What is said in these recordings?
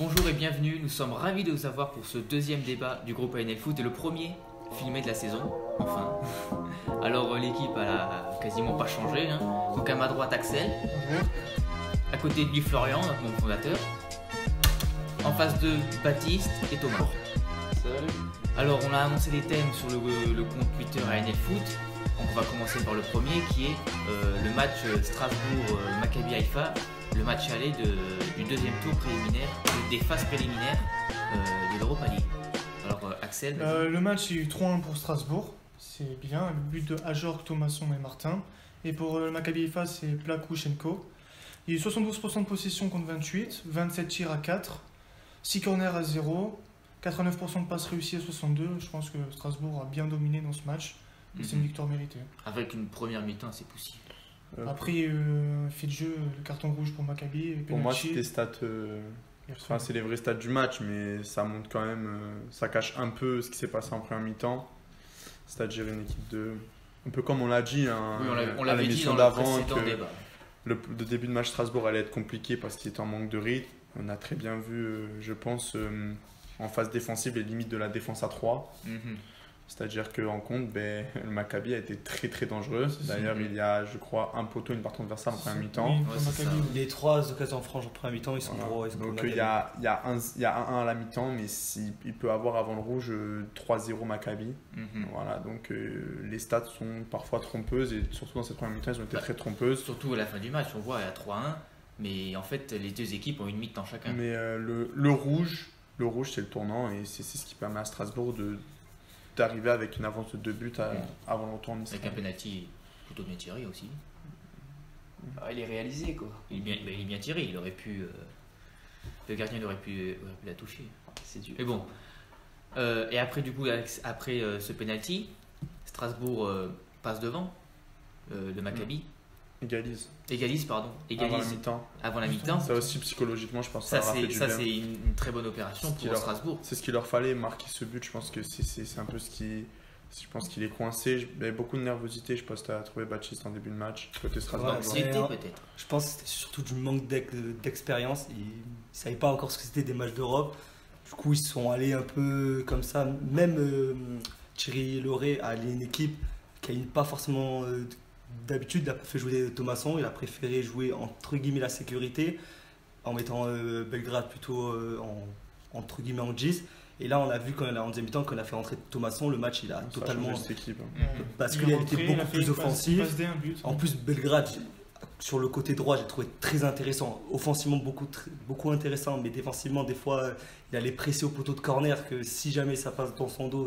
Bonjour et bienvenue, nous sommes ravis de vous avoir pour ce deuxième débat du groupe ANL Foot et le premier filmé de la saison, enfin. Alors l'équipe a quasiment pas changé, hein. Donc à ma droite Axel, à côté de lui Florian, notre membre fondateur, en face de Baptiste et Thomas. Salut. Alors on a annoncé les thèmes sur le compte Twitter ANL Foot, donc on va commencer par le premier qui est le match Strasbourg-Maccabi Haïfa. Le match aller du deuxième tour préliminaire, des phases préliminaires de l'Europa League. Alors Axel le match, il y a eu 3-1 pour Strasbourg, c'est bien. Le but de Ajorc, Thomasson et Martin. Et pour le Maccabi Haïfa, c'est Plakouchenko. Il y a eu 72% de possession contre 28, 27 tirs à 4, 6 corners à 0, 89% de passes réussies à 62. Je pense que Strasbourg a bien dominé dans ce match. Et c'est une victoire méritée. Avec une première mi-temps assez poussive. Après, fait de jeu, le carton rouge pour Maccabi. Pour moi, c'était stats. C'est les vrais stats du match, mais ça montre quand même. Ça cache un peu ce qui s'est passé en première mi-temps. C'est-à-dire gérer une équipe de. Un peu comme on l'a dit Oui, on à l'avait dit l'émission dans le d'avant, précédent débat. le début de match Strasbourg allait être compliqué parce qu'il était en manque de rythme. On a très bien vu, je pense, en phase défensive, les limites de la défense à 3. C'est-à-dire qu'en compte, le Maccabi a été très très dangereux. D'ailleurs, il y a, je crois, un poteau, une barre transversale en première mi-temps. Oui, les 3 occasions franches en première mi-temps, ils sont gros. Donc il y a un 1 à la mi-temps, mais il peut avoir avant le rouge 3-0 Maccabi. Voilà, donc les stats sont parfois trompeuses et surtout dans cette première mi-temps, ils ont été très trompeuses. Surtout à la fin du match, on voit à 3-1, mais en fait les deux équipes ont une mi-temps chacun. Mais le rouge, c'est le tournant et c'est ce qui permet à Strasbourg d'arriver avec une avance de 2 buts avant le retour en Israël. Avec un penalty plutôt bien tiré aussi. Il est réalisé quoi. Il est bien tiré, il aurait pu. Le gardien aurait pu la toucher. C'est dur. Mais bon. Et après, du coup, après ce penalty, Strasbourg passe devant le Maccabi. Égalise, pardon. Avant la mi-temps. Ça aussi, psychologiquement, je pense que ça ça c'est une très bonne opération pour Strasbourg. C'est ce qu'il leur fallait, marquer ce but. Je pense que c'est un peu ce qui. Je pense qu'il est coincé. Il y avait beaucoup de nervosité. Je pense que tu as trouvé Baptiste en début de match. Côté Strasbourg. Peut-être. Je pense que c'était surtout du manque d'expérience. Ils ne savaient pas encore ce que c'était des matchs d'Europe. Du coup, ils se sont allés un peu comme ça. Même Thierry Lauré a une équipe qui n'a pas forcément. D'habitude, il a fait jouer Thomasson, il a préféré jouer entre guillemets la sécurité en mettant Belgrade plutôt entre guillemets en 10. Et là, on a vu en deuxième mi-temps qu'on a fait rentrer Thomasson, le match il a totalement basculé, il était beaucoup plus offensif. En plus, Belgrade, sur le côté droit, j'ai trouvé très intéressant. Offensivement, beaucoup intéressant, mais défensivement, des fois, il allait presser au poteau de corner que si jamais ça passe dans son dos,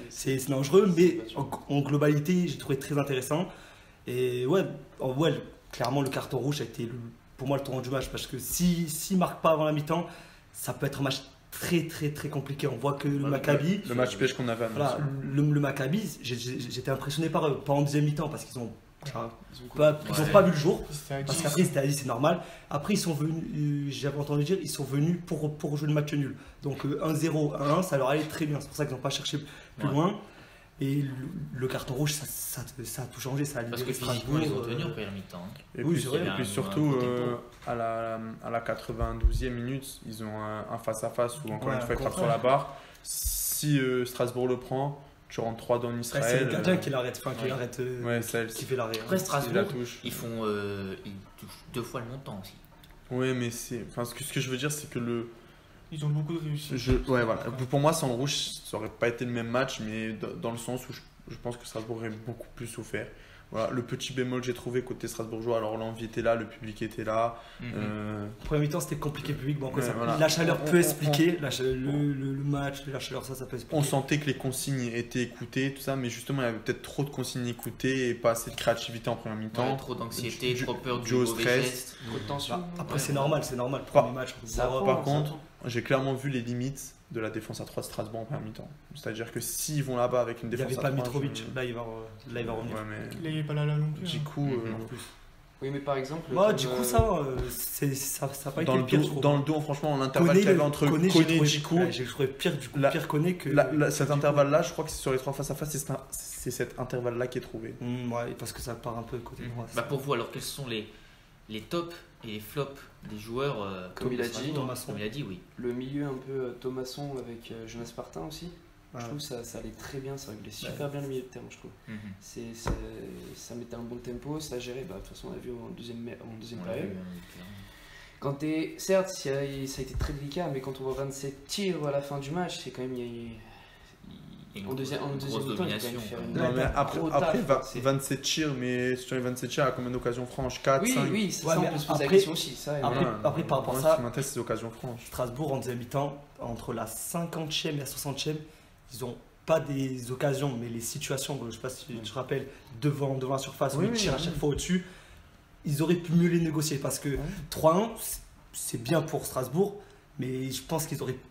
c'est dangereux. Mais en globalité, j'ai trouvé très intéressant. Et clairement le carton rouge a été pour moi le tournant du match parce que s'il ne marque pas avant la mi-temps, ça peut être un match très très très compliqué. On voit que le Maccabi, le match piège qu'on avait annoncé. Le Maccabi, j'étais impressionné par eux, pas en deuxième mi-temps parce qu'ils ont pas vu le jour, parce qu'après c'était à 10, c'est normal. Après ils sont venus, j'avais entendu dire, ils sont venus pour jouer le match nul. Donc 1-0, 1-1, ça leur allait très bien. C'est pour ça qu'ils n'ont pas cherché plus loin. Et le carton rouge, ça a tout changé. Ça a parce que physiquement, ils ont tenu en première mi-temps. Et puis surtout, à la 92e minute, ils ont un face-à-face où encore une fois, ils frappent sur la barre. Si Strasbourg le prend, tu rentres 3 dans Israël. C'est le gardien qui l'arrête, qui fait l'arrêt. Après Strasbourg, ils touchent 2 fois le montant aussi. Oui, mais ce que je veux dire, c'est que ils ont beaucoup de réussite. Pour moi, sans le rouge, ça aurait pas été le même match, mais dans le sens où je pense que Strasbourg aurait beaucoup plus souffert. Voilà, le petit bémol que j'ai trouvé côté strasbourgeois, alors l'envie était là, le public était là. Premier mi-temps, c'était compliqué le public. La chaleur peut expliquer, le match, la chaleur, ça peut expliquer. On sentait que les consignes étaient écoutées, tout ça, mais justement, il y avait peut-être trop de consignes écoutées et pas assez de créativité en première mi-temps. Trop d'anxiété, trop peur du mauvais geste. Trop de tension. Après, c'est normal, premier match. Par contre, j'ai clairement vu les limites de la défense à 3 de Strasbourg en première mi-temps. C'est-à-dire que s'ils vont là-bas avec une défense à 3... Il n'y avait pas Mitrovic, là il va revenir. Là il n'est pas là non plus. Du coup... Oui, mais par exemple... Du coup, ça n'a pas été pire. Dans le dos, franchement, l'intervalle qu'il y avait entre Koné et Djikou... J'ai trouvé pire Koné que... Cet intervalle-là, je crois que c'est sur les 3 face-à-face, c'est cet intervalle-là qui est trouvé. Parce que ça part un peu côté droit. Pour vous, alors, quels sont les tops et les flops des joueurs. Comme il a dit, Strasbourg. Thomasson. Comme il a dit, oui. Le milieu un peu Thomasson avec Jonas Partin aussi. Ouais. Je trouve que ça allait très bien, ça réglait super bien le milieu de terrain, je trouve. Ça mettait un bon tempo, ça gérait. Bah, de toute façon, on l'a vu en deuxième On l'a période. vu, hein, clairement. Quand t'es, certes, ça a été très délicat, mais quand on voit 27 tirs à la fin du match, c'est quand même. En deuxième grosse mi-temps, il a quand même domination. fait une Non, mais après, gros taf, après 27 tirs, mais sur les 27 tirs, à combien d'occasions franches? 4, Oui, 5? oui, c'est Ouais, ça, on mais peut se poser la après- question aussi. Ça, et après- voilà. par rapport à moi, ça- ce qui m'intéresse, c'est les occasions franches. Strasbourg en deuxième mi-temps, entre la 50e et la 60e, ils ont pas des occasions, mais les situations, je sais pas si tu te rappelles, devant la surface, où Oui, ils oui, tirent à oui. chaque fois au-dessus, ils auraient pu mieux les négocier parce que 3-1, c'est bien pour Strasbourg, mais je pense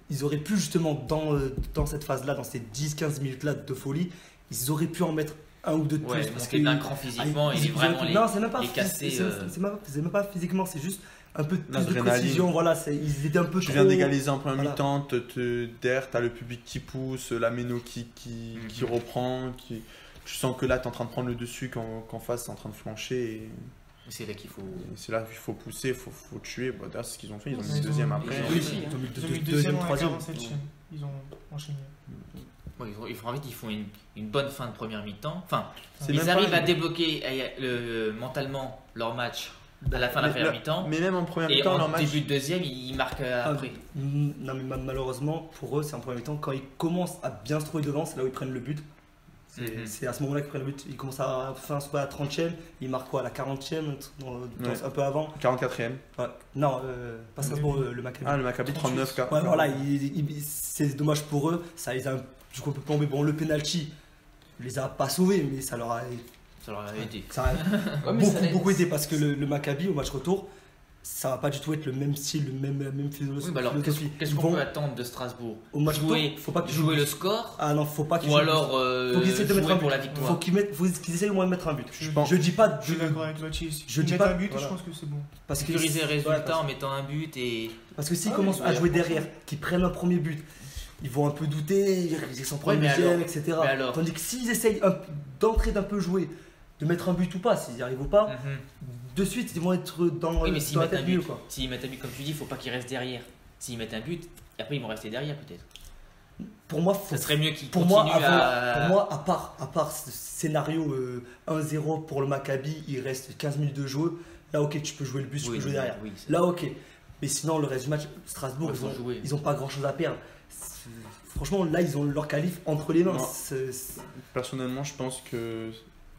ils auraient pu justement dans cette phase-là, dans ces 10-15 minutes-là de folie, ils auraient pu en mettre un ou deux de Ouais, plus. parce que d'un cran physiquement, il est vraiment non, c'est même pas les casser, c'est même pas physiquement, c'est juste un peu plus de L'adrénaline. précision. Voilà, ils étaient un peu Tu trop. viens d'égaliser en première Voilà. mi-temps, derrière, t'as le public qui pousse, la méno qui reprend, tu sens que là, t'es en train de prendre le dessus, qu'en face, c'est en train de flancher. Et C'est là qu'il faut. c'est là qu'il faut pousser, il faut tuer. Bah, d'ailleurs, c'est ce qu'ils ont fait, ils ont mis Ils le ont- deuxième ils après. ont Oui, réussi, ils ont mis Ils ont mis le le deuxième, à la troisième. 47e. Ils ont enchaîné. Ouais, ils font une bonne fin de première mi-temps. Enfin, C'est ils même arrivent pas- à débloquer mentalement leur match à la fin de la première mi-temps. Mais même en première Et mi-temps, en leur match. début de deuxième, ils marquent après. Non, mais malheureusement, pour eux, c'est en premier mi-temps. Quand ils commencent à bien se trouver devant, c'est là où ils prennent le but. Mhm. C'est à ce moment-là qu'ils prennent le but. Ils commencent à fin soit à la 30e, ils marquent quoi à la 40e, Ouais. un peu avant. 44e. Ouais. Non, pas Strasbourg, le Maccabi. Ah, le Maccabi 39, Ouais, voilà, c'est dommage pour eux. Ça les a du coup un peu plombé. Bon, le penalty les a pas sauvés, mais ça leur a, Ça leur avait aidé. ça a Ouais, mais ça laisse- beaucoup aidé parce que le Maccabi au match retour, ça va pas du tout être le même style, le même philosophie. Oui, bah alors qu'est-ce Ils qu'on vont peut attendre de Strasbourg? au match jouer- retour, faut pas qu'ils Jouer jouent le score Ah non, faut pas qu'ils ou jouent alors faut qu'ils essaient de mettre jouer un pour but. la victoire? Faut qu'ils essayent au moins de mettre un but. Je pense- Je dis pas Je suis d'accord avec Baptiste. Je Ils dis mettent pas- un but, voilà. je pense que c'est bon. parce que Sécuriser le ouais, résultat en mettant un but et. parce que s'ils Ah commencent oui, à ouais, jouer franchement. derrière, qu'ils prennent un premier but, ils vont un peu douter, ils sont Ouais, premier mais deuxième, alors- etc. mais alors- Tandis que s'ils essayent d'entrer d'un peu jouer, de mettre un but ou pas, s'ils n'y arrivent pas, Mhm. de suite ils vont être dans, Oui, mais s'ils dans la mettent un tête mieux but, quoi. s'ils mettent un but, comme tu dis, il faut pas qu'ils restent derrière. S'ils mettent un but, après ils vont rester derrière peut-être. Pour moi, Ça serait mieux qu'ils pour continuent moi, à. pour moi, à part ce scénario 1-0 pour le Maccabi, il reste 15 minutes de jeu. Là, ok, tu peux jouer le but, tu Oui, peux jouer non, derrière. oui, c'est- Là, ok. Mais sinon, le reste du match, Strasbourg, Ouais, faut jouer. ils ont pas grand chose à perdre. Franchement, là, ils ont leur qualif entre les mains. Non. C'est- Personnellement, je pense que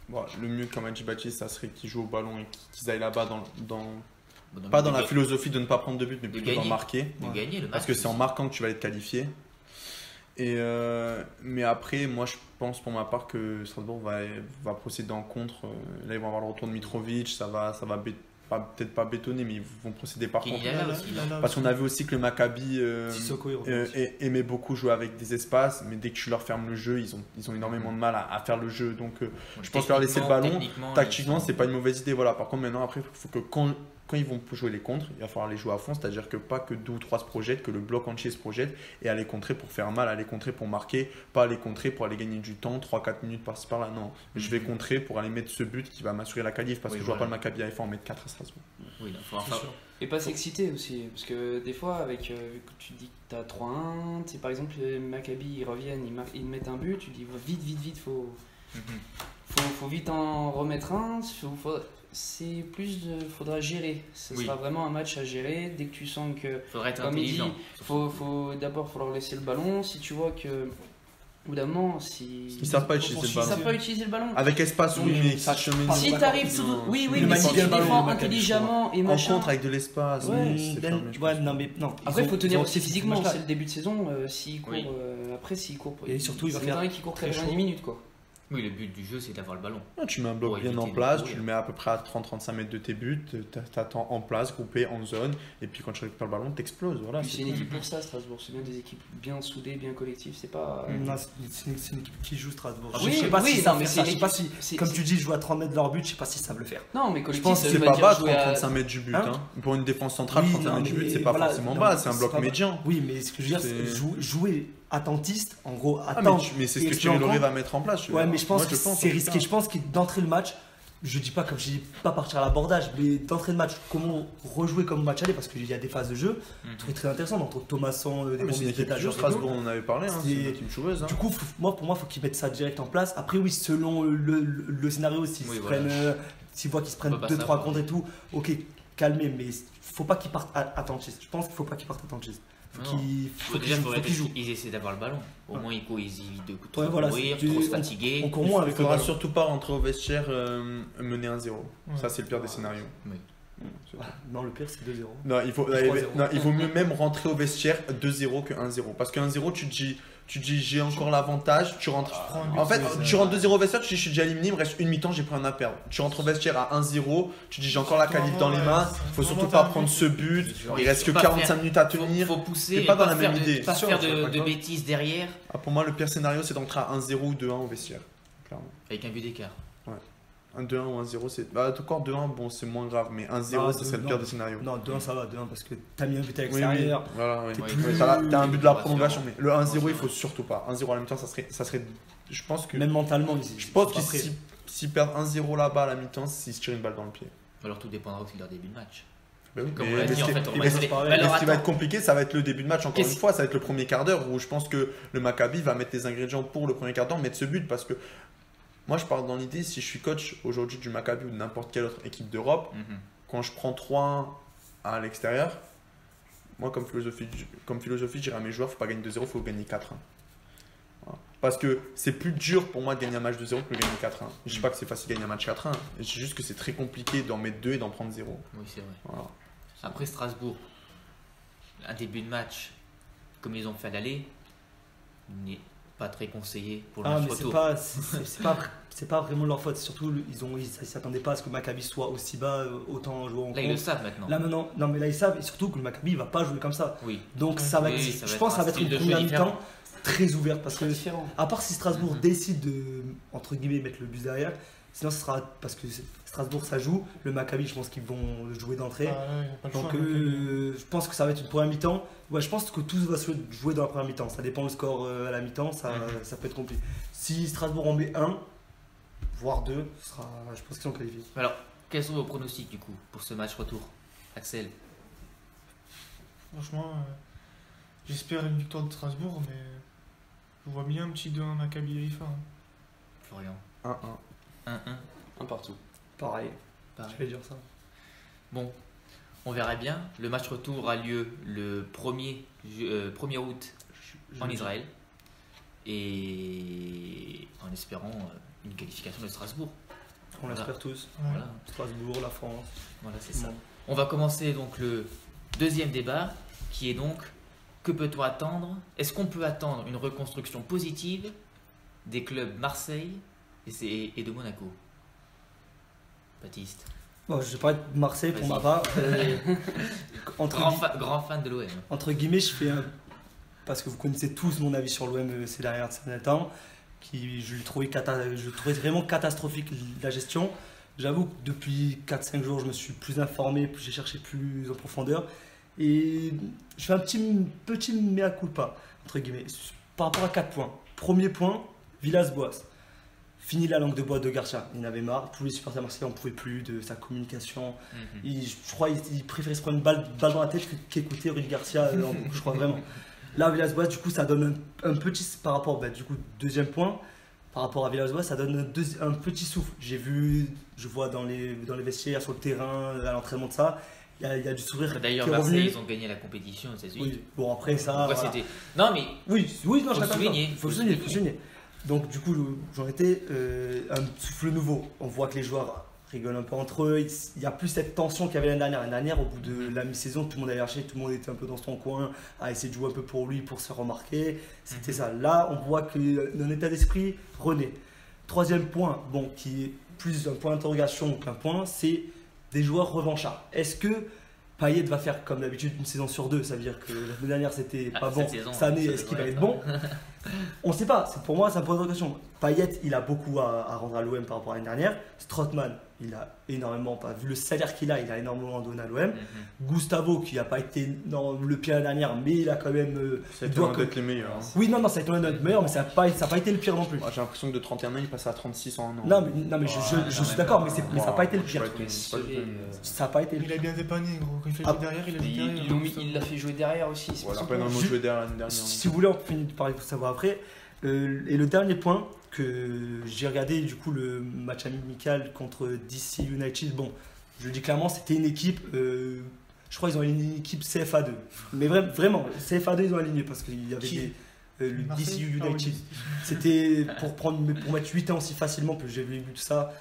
bon, le mieux, comme a dit Baptiste, ça serait qu'ils jouent au ballon et qu'ils aillent là-bas Bon, pas dans la de philosophie de ne pas prendre de but, mais de plutôt d'en gagner. marquer. gagner le match. Parce que c'est en marquant que tu vas être qualifié. Et mais après, moi je pense pour ma part que Strasbourg va procéder en contre. Là, ils vont avoir le retour de Mitrovic, ça va peut-être pas bétonner, mais ils vont procéder par Qu'il contre. y a là aussi. là. Parce qu'on a vu aussi que le Maccabi Sissoko, il revient. aimait beaucoup jouer avec des espaces, mais dès que tu leur fermes le jeu, ils ont énormément de mal à faire le jeu. Donc je pense que leur laisser le ballon, Techniquement, tactiquement, ils sont- c'est pas une mauvaise idée. Voilà. Par contre, maintenant, après, il faut que quand ils vont jouer les contres, il va falloir les jouer à fond, c'est-à-dire que pas que 2 ou 3 se projettent, que le bloc entier se projette et aller contrer pour faire mal, aller contrer pour marquer, pas aller contrer pour aller gagner du temps, 3-4 minutes par-ci par-là. Non, je vais contrer pour aller mettre ce but qui va m'assurer la qualif parce Oui, que je vois voilà. pas le Maccabi Haïfa en mettre 4 à Strasbourg. Oui, il faut C'est sûr. Et pas s'exciter aussi, parce que des fois, avec vu que tu dis que t'as 3-1, tu sais, par exemple, les Maccabi ils reviennent, ils mettent un but, tu dis vite, faut vite en remettre un. C'est plus faudra gérer. Ce Oui. sera vraiment un match à gérer. Dès que tu sens que, Faudrait être comme il dit, intelligent. d'abord faut leur laisser le ballon. Si tu vois que, au bout d'un moment, si Ils savent pas utiliser le ils ballon. savent pas utiliser le ballon. Avec espace, oui, mais ça, si chemin- Si t'arrives tout, Non, oui, c'est oui, une mais si tu manière bien le défends ballon, Maccabi, intelligemment et en machin. contre avec de l'espace, Ouais, oui, c'est fermé, je pense. non, mais non. Après, il faut tenir aussi physiquement, match-là. c'est le début de saison. S'il court, Oui. après, s'il court. Et surtout, il va c'est faire vrai qu'il court très 90 chaud. minutes, quoi. Oui, le but du jeu, c'est d'avoir le ballon. Non, tu mets un bloc Pour bien éviter en de place, courir. tu le mets à peu près à 30-35 mètres de tes buts, t'attends en place, groupé en zone, et puis quand tu récupères le ballon, t'exploses. Voilà, Puis c'est c'est une tout. équipe pour ça, Strasbourg. C'est bien des équipes bien soudées, bien collectives. C'est pas. Non, c'est une équipe qui joue Strasbourg. Oui, je sais pas oui, si ça non, mais fait c'est ça. Je sais une pas équipe- si, c'est- comme c'est- tu dis, jouer à 30 mètres de leur but, je sais pas si ça veut le faire. Non, mais collectif, pense ça que veut c'est pas pas dire bas jouer à. 35 mètres du but. Hein Hein. Pour une défense centrale, Oui, 35 non, mètres du mais but, c'est pas voilà, forcément non, bas, c'est un bloc pas- médian. Oui, mais ce que je veux dire, C'est- c'est jouer attentiste, en gros, Ah, attendre. mais c'est ce et que tu Thierry en Lauré compte. va mettre en place. Ouais, mais je pense Moi, que pense, c'est en tout risqué. cas. Je pense que d'entrer le match, je dis pas, comme je dis, pas partir à l'abordage, mais d'entrée de match, comment rejouer comme match aller, parce qu'il y a des phases de jeu, très intéressant entre Thomasson, des mais c'est une équipe de Strasbourg, on en avait parlé, c'est une équipe joueuse. Du coup, pour moi, il faut qu'ils mettent ça direct en place. Après, oui, selon le scénario, s'ils voient qu'ils se prennent 2-3 contre et tout, ok, calmez, mais faut pas qu'ils partent attentistes. Je pense qu'il faut pas qu'ils partent attentistes. Faut qu'ils jouent. Ils essaient d'avoir le ballon. Au moins, ils évitent de trop courir, trop se fatiguer. Il ne faudra surtout pas rentrer au vestiaire mener 1-0. Ça, c'est le pire des scénarios. Oui. Non, le pire, c'est 2-0. Non, il vaut mieux même rentrer au vestiaire 2-0 que 1-0. Parce que 1-0, tu te dis j'ai encore l'avantage, tu rentres. En fait, tu rentres 2-0 au vestiaire, tu te dis je suis déjà éliminé, il me reste une mi-temps, j'ai plus rien à perdre. Tu rentres au vestiaire à 1-0, tu te dis j'ai encore la qualif dans les mains, faut surtout pas prendre ce but, il reste que 45 minutes à tenir. Faut pousser, pas dans la même idée. Pas faire de bêtises derrière. Pour moi, le pire scénario, c'est d'entrer à 1-0 ou 2-1 au vestiaire. Clairement. Avec un but d'écart. Un 2-1 ou 1-0, c'est. Encore 2-1, bon, c'est moins grave, mais 1-0, ça serait le pire des scénarios. Non, 2-1, ça va, 2-1, parce que t'as mis un but à l'extérieur. Voilà, t'as un but de la prolongation, mais le 1-0, il faut surtout pas. 1-0 à la mi-temps, ça serait. Je pense que. Même mentalement, je pense que s'ils perdent 1-0 là-bas à la mi-temps, s'ils se tirent une balle dans le pied. Alors tout dépendra aussi de leur début de match. Ben oui, comme on l'a dit, en fait, ce qui va être compliqué, ça va être le début de match. Encore une fois, ça va être le premier quart d'heure où je pense que le Maccabi va mettre les ingrédients pour le premier quart d'heure, mettre ce but parce que. Moi, je pars dans l'idée, si je suis coach aujourd'hui du Maccabi ou de n'importe quelle autre équipe d'Europe, quand je prends 3-1 à l'extérieur, moi, comme philosophie, je dirais à mes joueurs, il ne faut pas gagner 2-0, il faut gagner 4-1. Voilà. Parce que c'est plus dur pour moi de gagner un match 2-0 que de gagner 4-1. Je ne dis pas que c'est facile de gagner un match 4-1, je dis juste que c'est très compliqué d'en mettre 2 et d'en prendre 0. Oui, c'est vrai. Voilà. Après Strasbourg, un début de match, comme ils ont fait à l'aller, n'est pas très conseillé pour le match retour. C'est pas vraiment leur faute. Surtout, ils s'attendaient pas à ce que Maccabi soit aussi bas autant en jouant. Là, ils le savent maintenant. Là, non, mais là, ils savent. Et surtout que le Maccabi, il va pas jouer comme ça. Oui. Donc, je pense que ça va être une première mi-temps très ouverte. Parce que, à part si Strasbourg décide de, entre guillemets, mettre le bus derrière, sinon, ce sera parce que Strasbourg, ça joue. Le Maccabi, je pense qu'ils vont jouer d'entrée. Donc, je pense que ça va être une première mi-temps. Ouais, je pense que tout va se jouer dans la première mi-temps. Ça dépend du score à la mi-temps. Ça peut être compliqué. Si Strasbourg en met 1, voire 2, je pense qu'ils sont qualifiés. Alors, quels sont vos pronostics du coup pour ce match retour, Axel? Franchement, j'espère une victoire de Strasbourg, mais je vois bien un petit 2-1 Maccabi Haifa. Florian. 1-1. 1 partout. Pareil. Je vais dire ça. Bon, on verra bien. Le match retour a lieu le 1er août en Israël. Et en espérant une qualification de Strasbourg. On l'espère tous. Voilà. Strasbourg, la France. Voilà, c'est ça. On va commencer donc le deuxième débat qui est donc que peut-on attendre? Est-ce qu'on peut attendre une reconstruction positive des clubs Marseille et de Monaco? Baptiste. Bon, je vais parler de Marseille pour ma part. Grand fan de l'OM. Entre guillemets, je fais un. Parce que vous connaissez tous mon avis sur l'OM ces derniers temps. Je le trouvais vraiment catastrophique la gestion. J'avoue que depuis 4-5 jours, je me suis plus informé, j'ai cherché plus en profondeur. Et je fais un petit mea culpa, entre guillemets, par rapport à 4 points. Premier point, Villas-Boas. Fini la langue de bois de Garcia. Il en avait marre. Tous les supporters marseillais n'en pouvaient plus de sa communication. Je crois qu'il préférait se prendre une balle dans la tête qu'écouter Rudy Garcia. Je crois vraiment. Là, Villas-Boas, du coup, ça donne un petit. Par rapport, du coup, deuxième point, par rapport à Villas-Boas, ça donne un petit souffle. Je vois dans les vestiaires, sur le terrain, à l'entraînement de ça, il y a du sourire. D'ailleurs, Marseille, ils ont gagné la compétition, c'est sûr. Oui, bon, après ça. Voilà. Non, mais. Oui, non, faut souligner. Faut souligner. Donc, du coup, j'en étais un souffle nouveau. On voit que les joueurs rigolent un peu entre eux. Il y a plus cette tension qu'il y avait l'année dernière. L'année dernière, au bout de la mi-saison, tout le monde avait lâché, tout le monde était un peu dans son coin, à essayer de jouer un peu pour lui, pour se faire remarquer. C'était ça. Là, on voit que d'un état d'esprit renaît. Troisième point, qui est plus un point d'interrogation qu'un point, c'est des joueurs revanchards. Est-ce que Payet va faire comme d'habitude une saison sur 2? Ça veut dire que l'année dernière c'était pas bon. Cette année, est-ce qu'il va être bon? On ne sait pas. Pour moi, c'est un point d'interrogation. Payet, il a beaucoup à rendre à l'OM par rapport à l'année dernière. Strootman, il a énormément, vu le salaire qu'il a, il a énormément donné à l'OM. Gustavo, qui n'a pas été dans le pire l'année dernière, mais il a quand même. Ça a été loin d'être les meilleurs. Hein. Oui, non, ça a été loin d'être meilleur, mais ça n'a pas été le pire non plus. J'ai l'impression que de 31 ans, il passe à 36 en un an. Non, mais je suis d'accord, mais ça n'a pas été le pire. Ça n'a pas été le Il a bien dépanné, gros. Quand il fait jouer derrière, il a mis derrière. Il l'a fait jouer derrière aussi. Voilà, pas énormément joué derrière l'année dernière. Si vous voulez, on finit de parler de savoir après. Et le dernier point, que j'ai regardé du coup le match amical contre DC United. Bon, je le dis clairement, c'était une équipe. Je crois qu'ils ont une équipe CFA2. Mais vraiment, CFA2 ils ont aligné parce qu'il y avait le DC United. C'était pour mettre 8 ans aussi facilement que j'ai vu tout ça.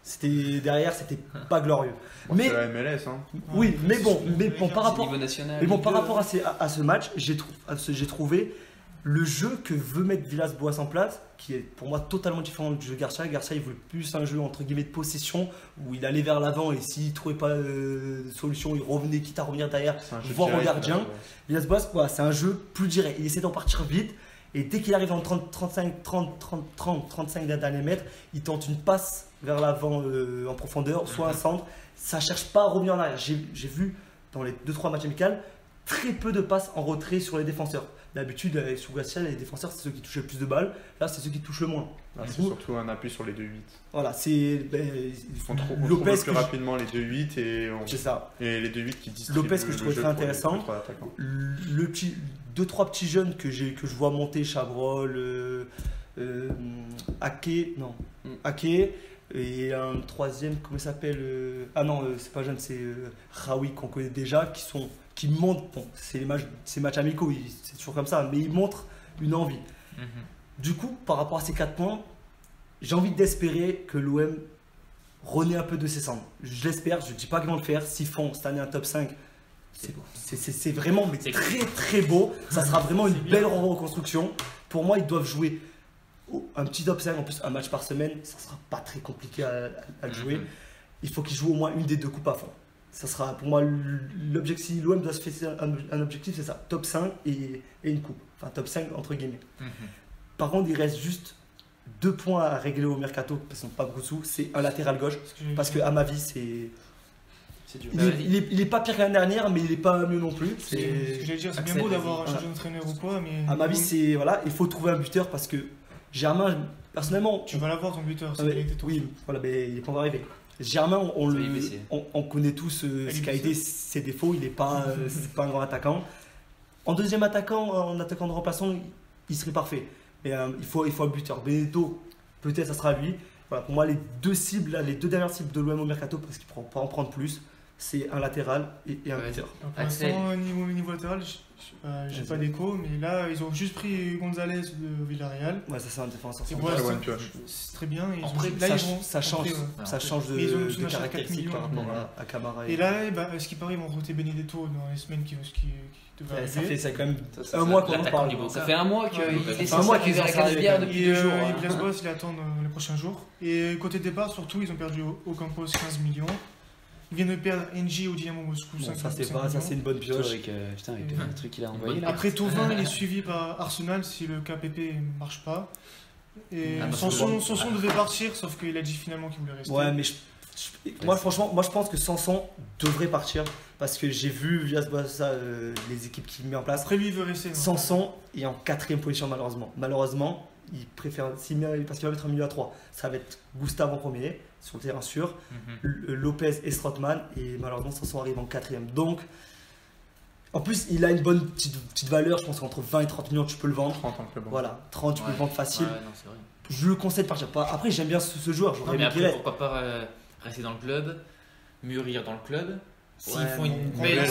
C'était derrière, c'était pas glorieux. Bon, mais c'est la MLS, hein. Oui, mais bon, par rapport à ce match, j'ai trouvé le jeu que veut mettre Villas-Boas en place, qui est pour moi totalement différent du jeu Garcia. Garcia, il voulait plus un jeu entre guillemets de possession, où il allait vers l'avant et s'il ne trouvait pas de solution, il revenait, quitte à revenir derrière, voir au gardien. Villas-Boas, voilà, c'est un jeu plus direct. Il essaie d'en partir vite, et dès qu'il arrive dans le 35 derniers mètres, il tente une passe vers l'avant en profondeur, soit un centre. Ça ne cherche pas à revenir en arrière. J'ai vu dans les 2-3 matchs amicaux très peu de passes en retrait sur les défenseurs. D'habitude, sur Garcia, les défenseurs, c'est ceux qui touchent le plus de balles. Là, c'est ceux qui touchent le moins. C'est surtout un appui sur les 2-8. Voilà, c'est. Ils font trop Lopez plus rapidement les 2-8 c'est ça. Et les 2-8 qui distribuent. Lopez, que je trouvais très intéressant. Le 2-3 petits jeunes que je vois monter, Chabrol, Ake, et un troisième, comment il s'appelle c'est pas jeune, c'est Raoui qu'on connaît déjà, qui montrent, bon, c'est matchs amicaux, c'est toujours comme ça, mais ils montrent une envie. Du coup, par rapport à ces 4 points, j'ai envie d'espérer que l'OM renaît un peu de ses cendres. Je l'espère, je ne dis pas qu'ils vont le faire. S'ils font cette année un top 5, c'est vraiment très très beau. Ça sera vraiment une belle reconstruction. Pour moi, ils doivent jouer un petit top 5, en plus un match par semaine, ça sera pas très compliqué à le jouer. Il faut qu'ils jouent au moins une des 2 coupes à fond. Ça sera pour moi l'objectif. L'OM doit se fixer un objectif, c'est ça, top 5 et une coupe. Enfin, top 5 entre guillemets. Par contre, il reste juste 2 points à régler au mercato parce qu'ils n'ont pas beaucoup de sous. C'est un latéral gauche. Parce qu'à ma vie, c'est dur. Il est pas pire que l'année dernière, mais il est pas mieux non plus. Ce que j'allais dire, c'est bien beau d'avoir changé d'entraîneur ou quoi, mais. À ma vie, c'est. Voilà, il faut trouver un buteur parce que Germain, personnellement. Tu vas l'avoir ton buteur, oui, voilà, mais il est pas encore arrivé. Germain, on connaît tous ce qu'a été ses défauts, il n'est pas, pas un grand attaquant. En deuxième attaquant, en attaquant de remplaçant, il serait parfait. Mais il faut un buteur. Benedetto, peut-être ça sera lui. Voilà, pour moi, les 2 dernières cibles de l'OM au mercato, parce qu'il ne pourra pas en prendre plus, c'est un latéral et un buteur. Pour l'instant, niveau latéral, j'ai pas d'écho, mais là, ils ont juste pris Gonzalez de Villarreal. Ouais, ça c'est un défenseur. C'est très bien. Ça change de caractéristique par rapport à Camara. Et là, ce qui paraît, ils vont recruter Benedetto dans les semaines qui devraient arriver. Ça fait quand même un mois qu'on en parle. Ça fait un mois qu'il est censé arriver à la Canebière depuis 2 jours. Et Villas-Boas, il attend dans les prochains jours. Et côté départ, surtout, ils ont perdu Ocampos 15 millions. Ils viennent de perdre NJ au Dynamo Moscou. Ça c'est une bonne pioche. Avec le truc qu'il a envoyé. Après Thauvin, il est suivi par Arsenal si le KPP ne marche pas. Et Sanson devait partir, sauf qu'il a dit finalement qu'il voulait rester. Ouais, mais moi franchement, je pense que Sanson devrait partir parce que j'ai vu via les équipes qu'il met en place. Après lui, il veut rester. Sanson est en 4ème position malheureusement. Il préfère, parce qu'il va mettre un milieu à 3, ça va être Gustave en premier, sur le terrain sûr, Lopez et Strootman, et malheureusement Sanson arrive en 4ème. Donc, en plus, il a une bonne petite valeur, je pense qu'entre 20 et 30 millions, tu peux le vendre. 30, on peut le vendre. Voilà, 30, tu peux le vendre facile. Ouais, non, c'est vrai. Je le conseille de partir. Après, j'aime bien ce joueur, j'aurais mais aimé qu'il reste. pourquoi pas rester dans le club, mûrir dans le club. S'ils font une belle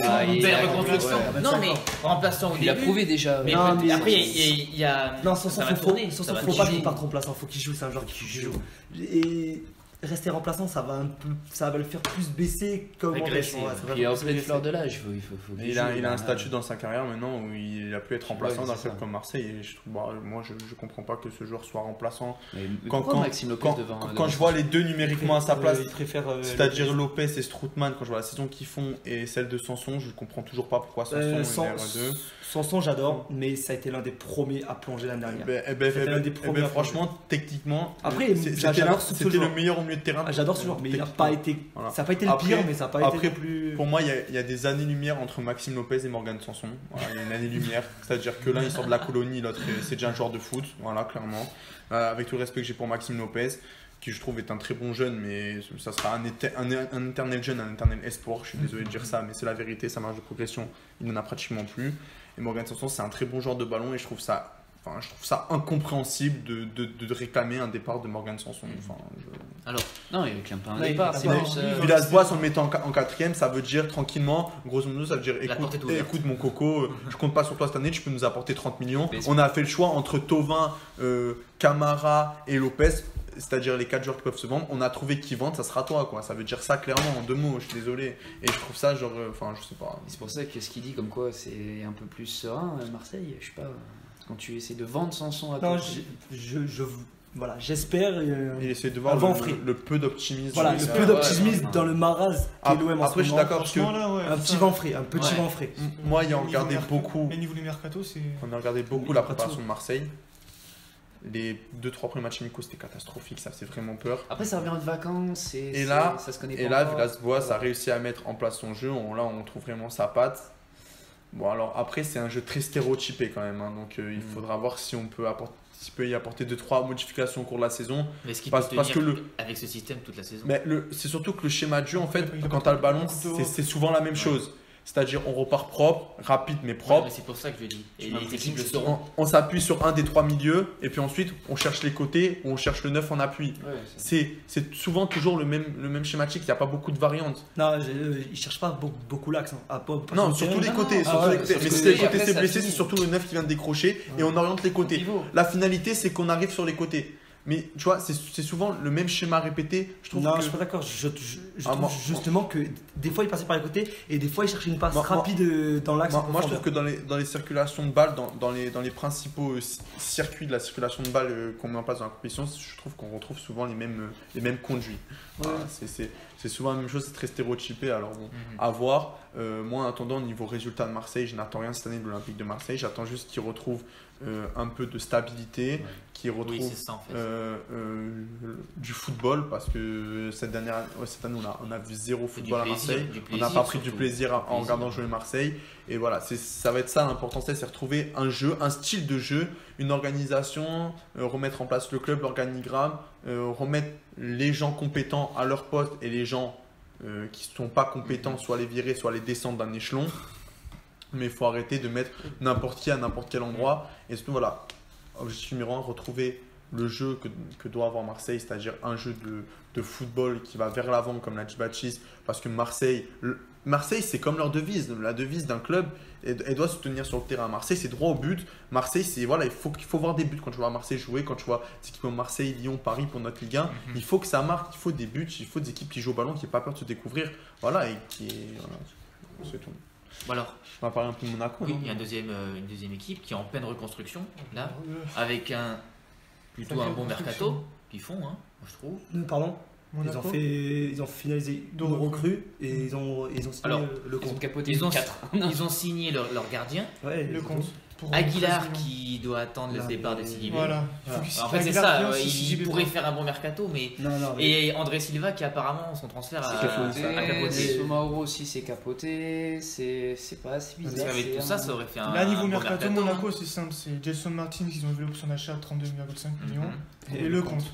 reconstruction. Non, mais remplaçant au début. Il a prouvé déjà. Mais après, il y a. Non, Sanson, faut pas qu'il parte remplaçant. remplaçant, faut qu'il joue, c'est un joueur qui joue. Et rester remplaçant, ça va le faire plus baisser comme Il a aussi les fleurs de l'âge. Il a un statut dans sa carrière maintenant où il a pu être remplaçant dans un club comme Marseille. Et moi, je comprends pas que ce joueur soit remplaçant. Quand je vois les 2 numériquement à sa place, c'est-à-dire Lopez et Strootman, quand je vois la saison qu'ils font et celle de Sanson, je comprends toujours pas pourquoi Sanson est R2. Sanson, j'adore, mais ça a été l'un des premiers à plonger l'année dernière. Franchement, techniquement, après, c'était le meilleur milieu milieu de terrain. J'adore ce joueur, mais il n'a techniquement. pas été. Voilà. Ça n'a pas été le Après- pire, mais ça n'a pas après, été non plus. Pour moi, il y a des années-lumière entre Maxime Lopez et Morgan Sanson. Voilà, il y a une année-lumière. C'est-à-dire que l'un, il sort de la colonie, l'autre, c'est déjà un joueur de foot. Voilà, clairement. Avec tout le respect que j'ai pour Maxime Lopez, qui je trouve est un très bon jeune, mais ça sera un éternel jeune, un éternel espoir. Je suis désolé de dire ça, mais c'est la vérité. Sa marge de progression, il n'en a pratiquement plus. Et Morgan Sanson, c'est un très bon joueur de ballon et je trouve ça incompréhensible de réclamer un départ de Morgan Sanson. Alors, Non, il réclame pas un Ouais, départ. il C'est va plus, pas- Villas-Boas, en le mettant en quatrième, ça veut dire tranquillement, grosso modo, ça veut dire La porte est ouverte. écoute mon coco, je compte pas sur toi cette année, tu peux nous apporter 30 millions. Mais On a fait le choix entre Thauvin, Camara et Lopez, c'est-à-dire les 4 joueurs qui peuvent se vendre. On a trouvé qui vendent, ça sera toi, quoi. Ça veut dire ça clairement en 2 mots, je suis désolé. Et je trouve ça genre, je sais pas. C'est pour ça que ce qu'il dit comme quoi c'est un peu plus serein, Marseille, je sais pas. Quand tu essaies de vendre Sanson à Non, toi. voilà, j'espère. Il essaie de voir Un vent frais. le peu d'optimisme. Voilà, sur le ça. peu d'optimisme ouais. dans le maras qu'est l'OM en ce Après, je suis moment. d'accord parce que Franchement, là, ouais, Un ça- petit vent frais, un petit Ouais. vent frais. moi, ayant Niveau regardé mercato- beaucoup. Mais niveau du mercato, c'est. On a regardé beaucoup la préparation de Marseille. Les 2-3 premiers matchs amicaux, c'était catastrophique, ça faisait vraiment peur. Après, ça revient de vacances Et là, ça se connaît Et pas là, encore. Villas-Boas a réussi à mettre en place son jeu. Là, on trouve vraiment sa patte. Bon, alors après, c'est un jeu très stéréotypé quand même. Donc, il faudra voir si on peut y apporter 2-3 modifications au cours de la saison. mais est-ce qu'il Parce- peut parce tenir que avec ce système toute la saison? Mais c'est surtout que le schéma de jeu, en fait, Il a quand pas tu as le ballon, beaucoup de- c'est souvent la même chose. C'est-à-dire, on repart propre, rapide mais Ouais, propre. mais c'est pour ça que je dis. Et J'ai les l'impression équipes que le c'est sauront. On s'appuie sur un des 3 milieux. Et puis ensuite, on cherche les côtés, on cherche le 9 en appui. Ouais, c'est- C'est souvent toujours le même schématique. Il n'y a pas beaucoup de variantes. Non, il cherche pas beaucoup l'axe. Non, sur tous les côtés. Ah sur tous ouais, les côtés. parce Mais que si les après, côtés s'est ça blessé, finit. c'est surtout le 9 qui vient de décrocher et on oriente les côtés. Niveau. La finalité, c'est qu'on arrive sur les côtés. Mais tu vois, c'est souvent le même schéma répété. Je trouve Non, que. je suis pas d'accord. Je Ah, trouve moi- justement que des fois il passait par les côtés et des fois il cherchait une passe Moi- rapide dans l'axe. en Moi, je trouve profondeur. que dans les circulations de balles, dans les principaux circuits de la circulation de balles qu'on met en place dans la compétition, je trouve qu'on retrouve souvent les mêmes conduits. Voilà, c'est souvent la même chose, c'est très stéréotypé. Alors bon, à voir. Moi, en attendant, au niveau résultat de Marseille, je n'attends rien cette année de l'Olympique de Marseille. J'attends juste qu'ils retrouvent un peu de stabilité, qu'ils Oui, retrouvent c'est ça en fait. du football, parce que cette année, on a vu zéro football à plaisir, Marseille. du On plaisir n'a pas pris du surtout. plaisir en Du regardant plaisir. jouer Marseille. Et voilà, ça va être ça l'important, c'est retrouver un jeu, un style de jeu, une organisation, remettre en place le club, l'organigramme, remettre les gens compétents à leur poste et les gens qui ne sont pas compétents, soit les virer, soit les descendre d'un échelon. Mais il faut arrêter de mettre n'importe qui à n'importe quel endroit. Et surtout, voilà, objectif numéro 1, retrouver le jeu que doit avoir Marseille, c'est-à-dire un jeu de football qui va vers l'avant, comme l'a dit Baptiste, parce que Marseille, c'est comme leur devise. La devise d'un club, elle doit se tenir sur le terrain. Marseille, c'est droit au but. Marseille, c'est voilà, il faut voir des buts quand tu vois Marseille jouer, quand tu vois des équipes comme Marseille, Lyon, Paris pour notre Ligue 1. Il faut que ça marque, il faut des buts, il faut des équipes qui jouent au ballon, qui n'aient pas peur de se découvrir. Voilà, et voilà, c'est tout. Bon alors, On va parler un peu de Monaco. oui, non il y a une deuxième équipe qui est en pleine reconstruction, là, Euh, avec plutôt Sacrée un bon reconstruction. mercato qu'ils font, hein, je trouve. Pardon. Monaco. Ils ont finalisé Deux une recrues. recrue et ils ont signé Alors, le Ils ont compte. capoté Ils ont, 4. ils ont signé leur gardien, Ouais, Le ils ont- compte. Pour Aguilar 13 millions. qui doit attendre le Là, départ de mais- Sidibé. Voilà. Voilà. En fait, c'est Aguilar ça, vient, si il Sidibé pourrait part. faire un bon mercato, mais. Non, non. mais- Et André Silva qui apparemment son transfert a capoté. Somaoro aussi c'est capoté, c'est pas assez Parce bizarre. qu'avec c'est tout ça, un- ça aurait fait un. Là, niveau bon mercato, hein. Monaco, c'est simple. C'est Jason Martin qu'ils ont eu l'option d'achat à 32,5 millions. Mhm. Et le compte.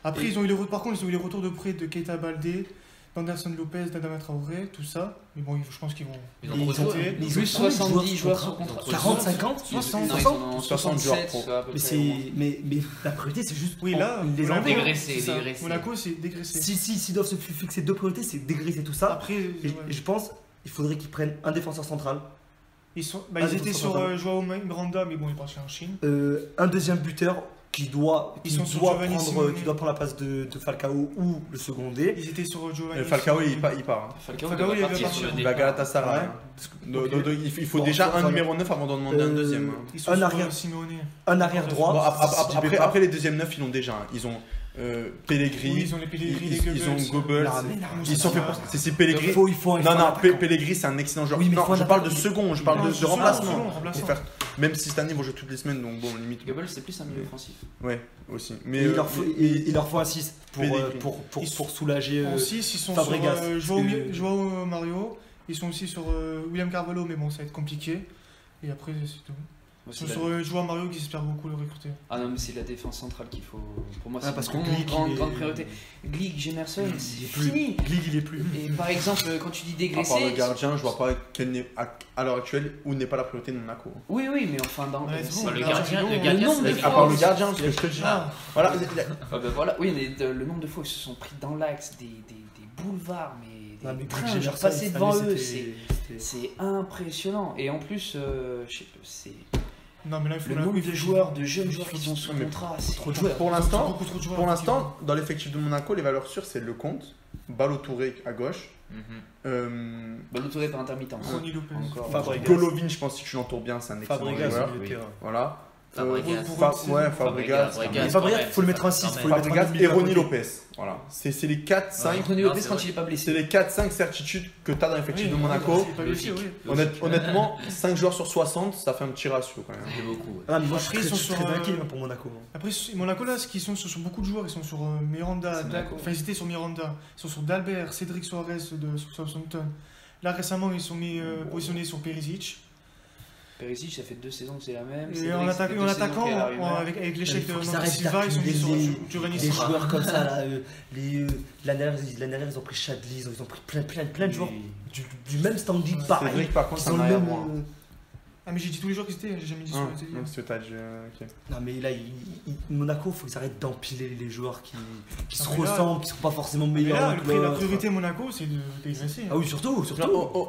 Après, par contre, ils ont eu les retours de prêt de Keita Baldé, d'Anderson Lopez, d'Adama Traoré, tout ça. Mais bon, je pense qu'ils vont. Ils ont Ils trop ont- de joueurs. été- ils ont Plus combien de 70 joueurs sous sur contrat. 40, 50, Ils- 60, non, ils 60. en ont 60 joueurs 67, pro. à peu Mais, près, c'est, mais la priorité, c'est juste Oui, là, les Monaco, enlever. Dégraisser, c'est ça. dégraisser. Monaco, c'est dégraissé. S'ils doivent se fixer 2 priorités, c'est dégraisser tout ça. Après, Et ouais. je pense qu'il faudrait qu'ils prennent un défenseur central, Ils Ah, étaient c'est sur sympa. Joao Miranda, mais bon, il est parti en Chine. un deuxième buteur qui doit Giovanni Simeone. prendre la place de Falcao ou le seconder. Ils étaient sur Giovanni. Falcao, il part. Hein. Falcao Falcao, devrait il va partir partir. sur le Il va à départ. Galatasaray. Ouais. hein. Parce que- Donc, ok. il faut Bon, déjà enfin, un numéro 9 avant d'en demander un deuxième. hein. Ils sont Un sur arrière- Simeone. Un arrière droit. Bon, si Sidibé part. après, les deuxièmes 9, ils l'ont déjà. Hein. Ils ont Pellegrini. Oui, ils ont les Pellegrini, ils ont Goebbels. Non, mais non, Ils sont fait pour. C'est Pellegrini. Il faut un Non, attaquant. Pellegrini, c'est un excellent joueur. Oui, mais non, faut un je parle de attaquant. second, je parle Non, de second, remplacement. remplaçant. Faut faire- Même si cette année, ils vont jouer toutes les semaines, donc bon, limite. Goebbels, c'est plus un milieu offensif. Ouais, aussi. Mais Et il leur faut un 6 Pellegrini. pour soulager. En 6, ils sont Fabregas, sur parce que- Joao Mario. Ils sont aussi sur William Carvalho, mais bon, ça va être compliqué. Et après, c'est tout. Ils sont sur Joao Mario qui espère beaucoup le recruter. Ah non, mais c'est la défense centrale qu'il faut. Pour moi, Ah, c'est parce une que Glick, grande, il est- grande priorité. Glick, Gemerson, Il est c'est plus. fini. Glick, il est plus. Et par exemple, quand tu dis à part dégraisser. le gardien, je vois pas à l'heure actuelle où n'est pas la priorité de Monaco. Oui, oui, mais enfin, dans. Ouais, c'est c'est- bon, Le le gardien, nombre c'est de le fois À part où le ils gardien, se- parce que je te dis. Ah, Voilà, Ah ben voilà, oui, mais le nombre de fois où ils se sont pris dans l'axe des boulevards, mais Non, mais des Glick, trains, je Gemerson, passais cette devant année, eux, c'était- c'est impressionnant. Et en plus, je sais pas, c'est non, mais là, il faut le la- nombre il de faut- joueurs, de jeunes joueurs qui sont sous Mais contrat, c'est trop de joueurs. Pour l'instant, beaucoup trop de joueurs, pour l'instant, dans l'effectif de Monaco, les valeurs sûres, c'est Lecomte, Balotouré à gauche, Balotouré par intermittence. Ronny Lopez. Encore. Fabregas. Golovin, je pense que si tu l'entoures bien, c'est un excellent Fabregas, joueur. au milieu de terrain. Voilà. Fabregas. Ouais, Fabregas. Mais Fabregas, faut le mettre un 6. Faut le mettre Fabregas un et milieu à Ronny côté. Lopez. Voilà. C'est les 4-5 Ronny Non, Lopez c'est quand vrai. il est pas blessé. c'est les 4-5 certitudes que tu as dans l'effectif Oui, de oui, Monaco. c'est pas blessé, oui. Honnêtement, 5 joueurs sur 60, ça fait un petit ratio quand même. C'est beaucoup. Ouais. Ah, mais moi, je Après, suis ils sont très sur, inquiet pour Monaco. Après, Monaco, là, ce qu'ils sont sur beaucoup de joueurs. Ils sont sur Miranda. C'est Monaco. Enfin, ils étaient sur Miranda. Ils sont sur Dalbert, Cédric Soares de Southampton. Là, récemment, ils sont mis positionnés sur Perisic. Perisic, ça fait 2 saisons que c'est la même. Et Cédric, en ça fait 2 saisons attaquant, qu'il est à la rumeur. avec l'échec Il de faut qu'ils Marco arrêtent Silva, ils sont mis d'acculer sur les- Giovanni Des Silva. joueurs comme ça, là, l'année dernière, ils ont pris Chadli, ils ont pris plein de joueurs du même standing, Ouais. pareil. Cédric, par contre, Qui c'est sont un le même. arrière-droit. Ah, mais j'ai dit tous les joueurs qui étaient, j'ai jamais dit sur la télé. Donc, c'est t'as dit, ok. Non, mais là, Monaco, il faut qu'ils arrêtent d'empiler les joueurs qui se Ah, mais là- ressemblent, qui sont pas forcément Mais meilleurs. là, l'un que la l'autre. priorité Monaco, c'est de dégraisser. Ah oui, surtout.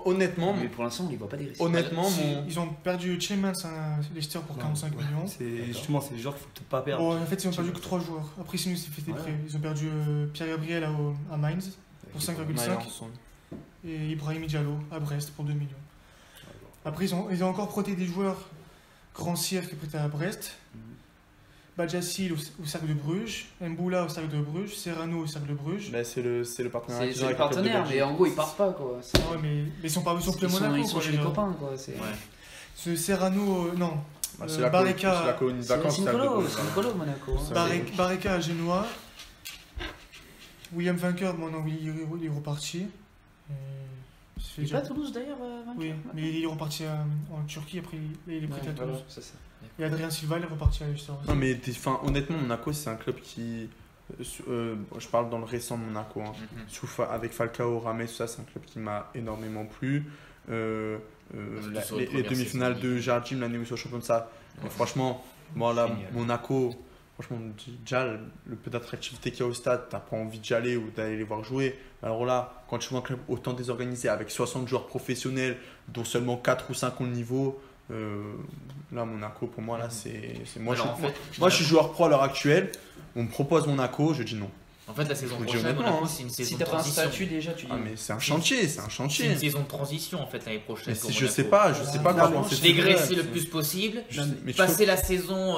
Honnêtement, Mais pour l'instant, on les voit pas des risques. honnêtement, mon. Ils ont perdu Chemans à Leicester pour 45 millions. C'est justement, c'est les joueurs qu'il faut peut-être pas perdre. Bon, en fait, ils ont perdu que 3 joueurs. Après, sinon, ils s'est fait des prêts. Ils ont perdu Pierre Gabriel à Mainz pour 5,5 et Ibrahim Diallo à Brest pour 2 millions. Après, ils ont encore prêté des joueurs. Grand Cyr qui est prêté à Brest, Badjassil au Cercle de Bruges, Mboula au Cercle de Bruges, Serrano au Cercle de Bruges. Bah, c'est le partenaire. C'est le partenaire, mais en gros, ils partent pas quoi. Ah ouais, mais ils sont pas ils sont plus à Monaco. Ils sont quoi, chez les déjà. copains quoi. C'est Ce Serrano, non. C'est la Barreca, colonie de c'est vacances. ça, Nicolo, de- c'est Nicolo Monaco. hein. Barre- Barreca à Genoa. William Vainqueur, bon, non, il est reparti. Il se fait Il est déjà- pas à Toulouse d'ailleurs, Oui, vainqueur mais il est reparti en Turquie, après il est prêté à voilà, Toulouse. c'est ça. Et Adrien Silva, il est reparti à Leicester. Non, mais honnêtement, Monaco, c'est un club qui. Je parle dans le récent Monaco. Hein. Avec Falcao, Rames, tout ça, c'est un club qui m'a énormément plu. Sur les Les premières demi-finales saisons. de Jardim, la négociation champion de ça. Mais franchement, moi là, Génial. Monaco, franchement, déjà, le peu d'attractivité qu'il y a au stade, t'as pas envie d'y aller ou d'aller les voir jouer. Alors là, quand tu vois un club autant désorganisé avec 60 joueurs professionnels, dont seulement 4 ou 5 ont le niveau, là, Monaco, pour moi, là, c'est. Moi, Alors, je suis joueur pro à l'heure actuelle. On me propose Monaco, je dis non. En fait, la saison Je vous dis prochaine, honnêtement, Monaco, hein. c'est une Si saison t'as de pas un transition. statut déjà, tu dis. Ah, mais c'est un chantier, c'est un C'est chantier. une saison de transition en fait l'année prochaine. pour Je Monaco. sais pas, je sais pas Non, comment mais c'est. Dégraisser le plus possible, Mais passer la saison,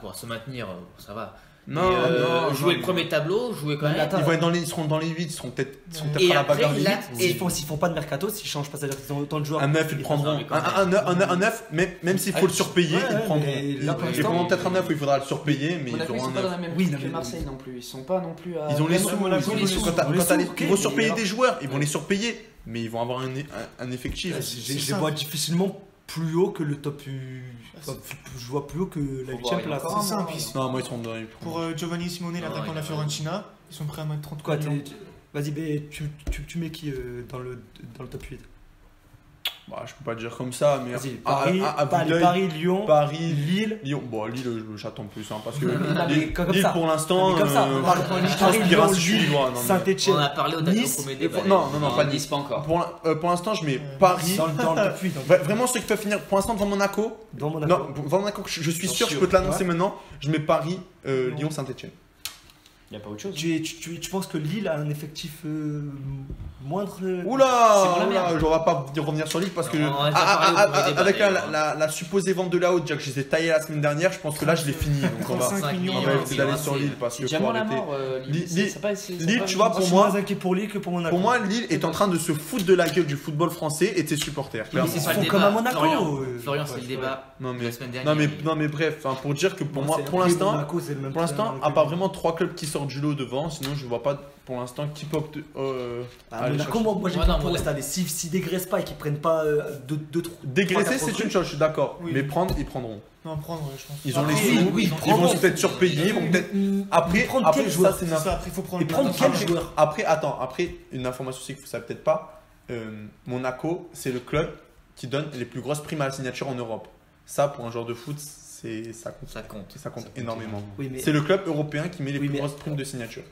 pour se maintenir, ça va. Non, Mais, non, jouer non. le premier tableau, jouer quand Mais même. attends, Ils seront dans les 8, ils seront peut-être Et à la après, bagarre des là, 8. S'ils font pas de mercato, s'ils changent pas, c'est-à-dire qu'ils ont autant de joueurs. Un 9, ils prendront. mais quand même. Un 9, même s'il faut le surpayer, Ouais, ils ouais, prendront. mais là, pour Ils l'instant, prendront peut-être un 9 où il faudra le surpayer, mais ils Monaco, ils auront sont un pas dans 9. la même Oui, coupe non, que mais- Marseille non plus. Ils sont pas non plus à. Ils ont les Monaco, sous, Monaco, ils ont les sous. ils ont Quand les sous, ils vont ok, surpayer mais des joueurs, ils vont les surpayer, mais ils vont avoir un effectif. Je les vois difficilement plus haut que le top. Je vois plus haut que la Faut voir, 8ème il y a place. encore C'est un simple mois, ici. Non, moi ils seront dans les. Pour Giovanni Simone, l'attaquant de la ouais. Fiorentina, ils sont prêts à mettre 30 Quoi, millions. vas-y, tu mets qui dans le top 8? Bah, je peux pas dire comme ça, mais. Vas-y, Paris, Lyon, Paris, Lille. Lyon. Bon, Lille, j'attends plus, hein, parce que Non, mais Lille, comme Lille, ça. pour l'instant, Non, mais comme ça, on parle de Paris, transpiration Lyon, lillois, non, mais- On Saint-Etienne. a parlé au Nice, premier et débat. pour- non, pas Nice, pas encore. Pour l'instant, je mets Paris. Dans le top 8. Vraiment, ceux qui peuvent finir pour l'instant devant Monaco. Dans Monaco. Non, devant Monaco, je suis J'en sûr, suis je peux te l'annoncer ouais. maintenant. Je mets Paris, Lyon, Saint-Etienne. Il n'y a pas autre chose. Tu penses que Lille a un effectif moindre C'est pour Oula, la merde. je ne vais pas revenir sur Lille parce que On a déjà parlé au premier débat, avec d'ailleurs. la supposée vente de la haute, déjà que je les ai taillés la semaine dernière, je pense que là je l'ai fini. Donc on va 35 millions, on va ouais, éviter c'est d'aller vrai, sur c'est- Lille parce C'est que déjà faut mort la arrêter. mort. Lille- C'est pas- c'est Lille, pas- tu vois, Moi, pour je suis moi- moins inquiet pour Lille que pour Monaco. Pour moi, Lille est en train de se foutre de la gueule du football français et de ses supporters. Mais clairement. c'est Ils pas le font débat. comme à Monaco. Florian, c'est le débat Non de mais, la semaine dernière. non mais bref, enfin, pour dire que pour Non, moi, c'est pour un peu l'instant, Monaco, c'est le même pour l'instant, problème à que part Lille. vraiment 3 clubs qui sortent du lot devant, sinon je vois pas pour l'instant qui peut aller Monaco, chercher. moi j'ai Ouais, pas non, pour Monaco. cette année. S'ils dégraissent pas et qu'ils prennent pas deux trous. Dégraisser, c'est une chose, je suis d'accord. Oui. Mais prendre, ils prendront. Non, prendre, ouais, je pense. Ils ont Après, les oui, sous, oui, ils vont peut-être surpayer, ils vont peut-être. Après, prendre après quel ça, joueur c'est c'est ça, après, il faut prendre. Et prendre Après, quel joueur Après, attends, après, une information aussi que vous savez peut-être pas, Monaco, c'est le club qui donne les plus grosses primes à la signature en Europe. Ça, pour un joueur de foot, ça compte. Ça compte énormément. Oui, mais C'est le club européen qui met les Oui, plus mais- grosses primes de signature.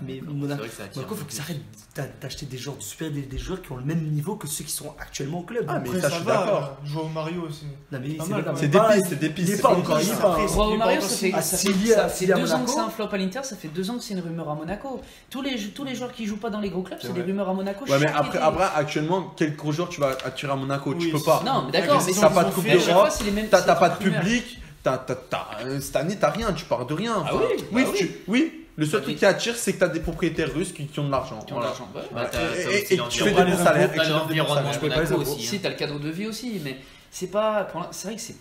C'est Monaco, vrai que ça attire Monaco, faut beaucoup qu'ils plus. arrêtent d'acheter des joueurs du super, des joueurs qui ont le même niveau que ceux qui sont actuellement au club. Ah, mais Après, ça, ça je suis va, d'accord. Joao Mario aussi. Non, mais pas c'est mal, pas- quand C'est même. des pas- pistes, c'est des pistes. Il est c'est pas pas encore, il est Après, pas. c'est- Joao il est Mario, pas ça aussi- fait, Ah, ça s'il fait, y a- ça fait s'il y a 2 ans que Monaco. c'est un flop à l'Inter, ça fait 2 ans que c'est une rumeur à Monaco. Tous les joueurs qui jouent pas dans les gros clubs, c'est C'est des vrai. rumeurs à Monaco. Ouais, mais chaque après, été. actuellement, quel gros joueur tu vas attirer à Monaco? Tu Oui, peux pas. Non, mais d'accord, mais T'as pas de coupe mais à chaque d'Europe, fois, c'est les mêmes. T'as c'est pas les de rumeurs. public, cette année t'as rien, tu pars de rien. Ah Enfin, oui, bah oui. oui, le seul Bah, truc qui attire c'est que t'as des propriétaires russes qui ont de l'argent. Qui ont Voilà. l'argent, ouais. Bah, t'as- Et- t'as et- aussi et tu fais l'environnement. des bons salaires, et T'as tu donnes des bons l'environnement salaires. de Je peux pas les Monaco avoir. aussi. Si, hein. t'as le cadre de vie aussi, mais c'est pas. C'est vrai que c'est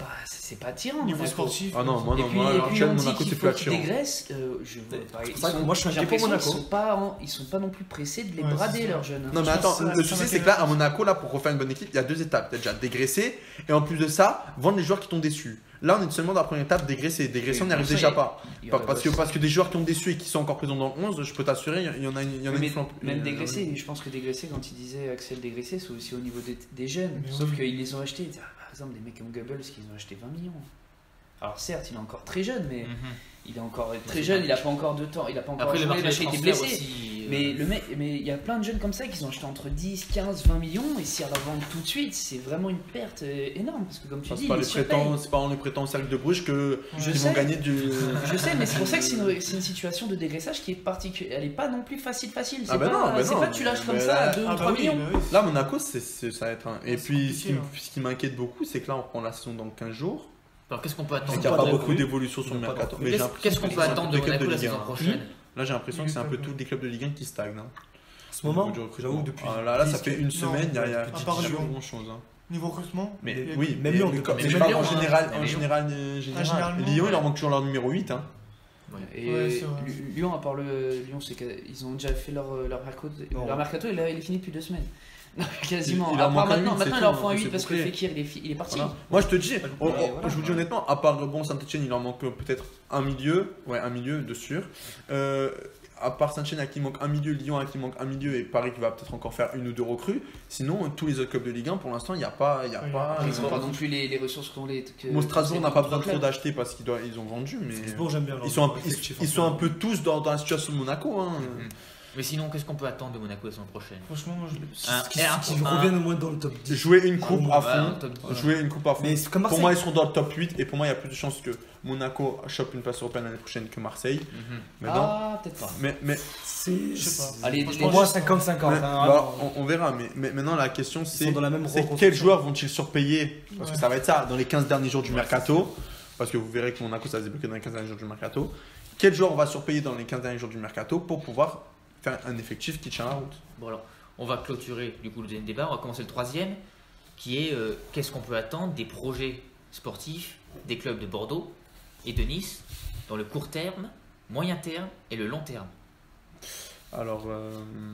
pas attirant. Niveau Monaco. sportif. Ah non, moi Et non, puis, moi à et l'heure puis actuelle, on dit Monaco qu'il c'est faut plus qu'ils attirant. dégraissent. Je vois pas. C'est vrai que moi, je suis j'ai inquiet pour l'impression Monaco. qu'ils sont pas non plus pressés de les Ouais, c'est brader ça. leurs jeunes. Non mais Je attends, pense que le ça souci va c'est que là à Monaco, là pour refaire une bonne équipe, il y a 2 étapes. Il y a déjà dégraisser et en plus de ça, vendre les joueurs qui t'ont déçu. Là on est seulement dans la première étape, dégraisser. Dégraisser on n'y arrive Ça y déjà est. pas. Il y aurait Parce que des joueurs qui ont déçu et qui sont encore présents dans le 11, je peux t'assurer, il y en a Mais une flambe. même dégraisser, je pense que dégraisser, quand il disait Axel dégraisser, c'est aussi au niveau des jeunes. Mais Sauf oui. qu'ils les ont achetés. Par exemple, des mecs comme Goebbels qui ont acheté 20 millions. Alors certes, il est encore très jeune, mais Mhm. il est encore très c'est jeune, pas- il a pas encore de temps, il a pas encore Après, le joué, marché parce des qu'il était transferts blessé. aussi. Mais il y a plein de jeunes comme ça qui ont acheté entre 10, 15, 20 millions et si à la vente tout de suite, c'est vraiment une perte énorme parce que comme tu Enfin, dis, c'est pas ils les surpayent. prétends, c'est pas en les prêtant au cercle de Bruges que Je qu'ils sais. vont gagner du. Je sais, mais c'est pour ça que c'est une situation de dégraissage qui est particulière. Elle est pas non plus facile. C'est Ah bah pas, non, bah c'est non, pas tu lâches comme mais ça là- à 2 ou Ah 3 bah oui, millions. bah oui. Là, Monaco, ça va être un. Et c'est puis, compliqué, ce qui m'inquiète beaucoup, c'est que là, on reprend la saison dans 15 jours. Alors qu'est-ce qu'on peut Et attendre qu'il n'y a pas pas de beaucoup recrues. d'évolution sur le Ils ont pas de mercato. recrues. Mais j'ai Qu'est-ce qu'on l'impression peut que attendre c'est de un peu des clubs Monaco la Ligue 1, saison hein. prochaine? Là, j'ai l'impression que c'est un peu tous les clubs de Ligue 1 qui stagnent. hein. En ce moment, Au niveau du recrutement. j'avoue, depuis. Là, ça fait une Non, semaine, il y a à part pas Lyon. grand chose. Niveau recrutement, Mais il y a- oui, même mais Lyon, mais mais comme- même mais je Lyon, parle hein. en général. Même Lyon. généralement, Lyon, il ouais. leur manque toujours leur numéro 8. Hein. Et Ouais, c'est vrai. Lyon, à part Lyon, c'est qu'ils ont déjà fait leur mercato. Non. Leur mercato, il est fini depuis 2 semaines. Non, quasiment. Il leur À part manque un maintenant, huit, maintenant c'est ils leur tout, font un c'est 8 parce que bouclé. Fekir il est parti. Voilà. Moi, je te dis, voilà. je vous dis honnêtement, à part bon Saint-Etienne, il leur manque peut-être un milieu de sûr. À part Saint-Etienne, à qui il manque un milieu, Lyon, à qui il manque un milieu, et Paris qui va peut-être encore faire 1 ou 2 recrues. Sinon, tous les autres clubs de Ligue 1, pour l'instant, il n'y a pas. Ils n'ont pas non plus les ressources qu'on les. Bon, Strasbourg n'a pas besoin trop trop d'acheter parce qu'ils ont vendu, mais Strasbourg, j'aime bien. ils sont un peu tous dans la situation de Monaco. Hein. Mhm. Mais sinon, qu'est-ce qu'on peut attendre de Monaco la saison prochaine? franchement, moi, Qu'ils reviennent au moins dans le top 10. Jouer une coupe à Ouais, fond. top 10. Jouer une coupe à fond. Mais c'est comme Pour Marseille. moi, ils seront dans le top 8 et pour moi, il y a plus de chances que Monaco chope une place européenne l'année prochaine que Marseille. Mhm. Maintenant, Ah, peut-être pas. mais C'est. Je sais pas. Allez, Pour moi, 50-50. bah, on verra. Mais maintenant, la question, Ils c'est sont dans la même quels reconstruction. joueurs vont-ils surpayer? Parce que Ouais. ça va être ça dans les 15 derniers jours du Ouais, mercato. Parce que vous verrez que Monaco, ça va se débloquer dans les 15 derniers jours du mercato. Quels joueurs on va surpayer dans les 15 derniers jours du mercato pour pouvoir faire un effectif qui tient la route? Bon alors, on va clôturer du coup le deuxième débat, on va commencer le troisième, qui est qu'est-ce qu'on peut attendre des projets sportifs des clubs de Bordeaux et de Nice dans le court terme, moyen terme et le long terme. Alors,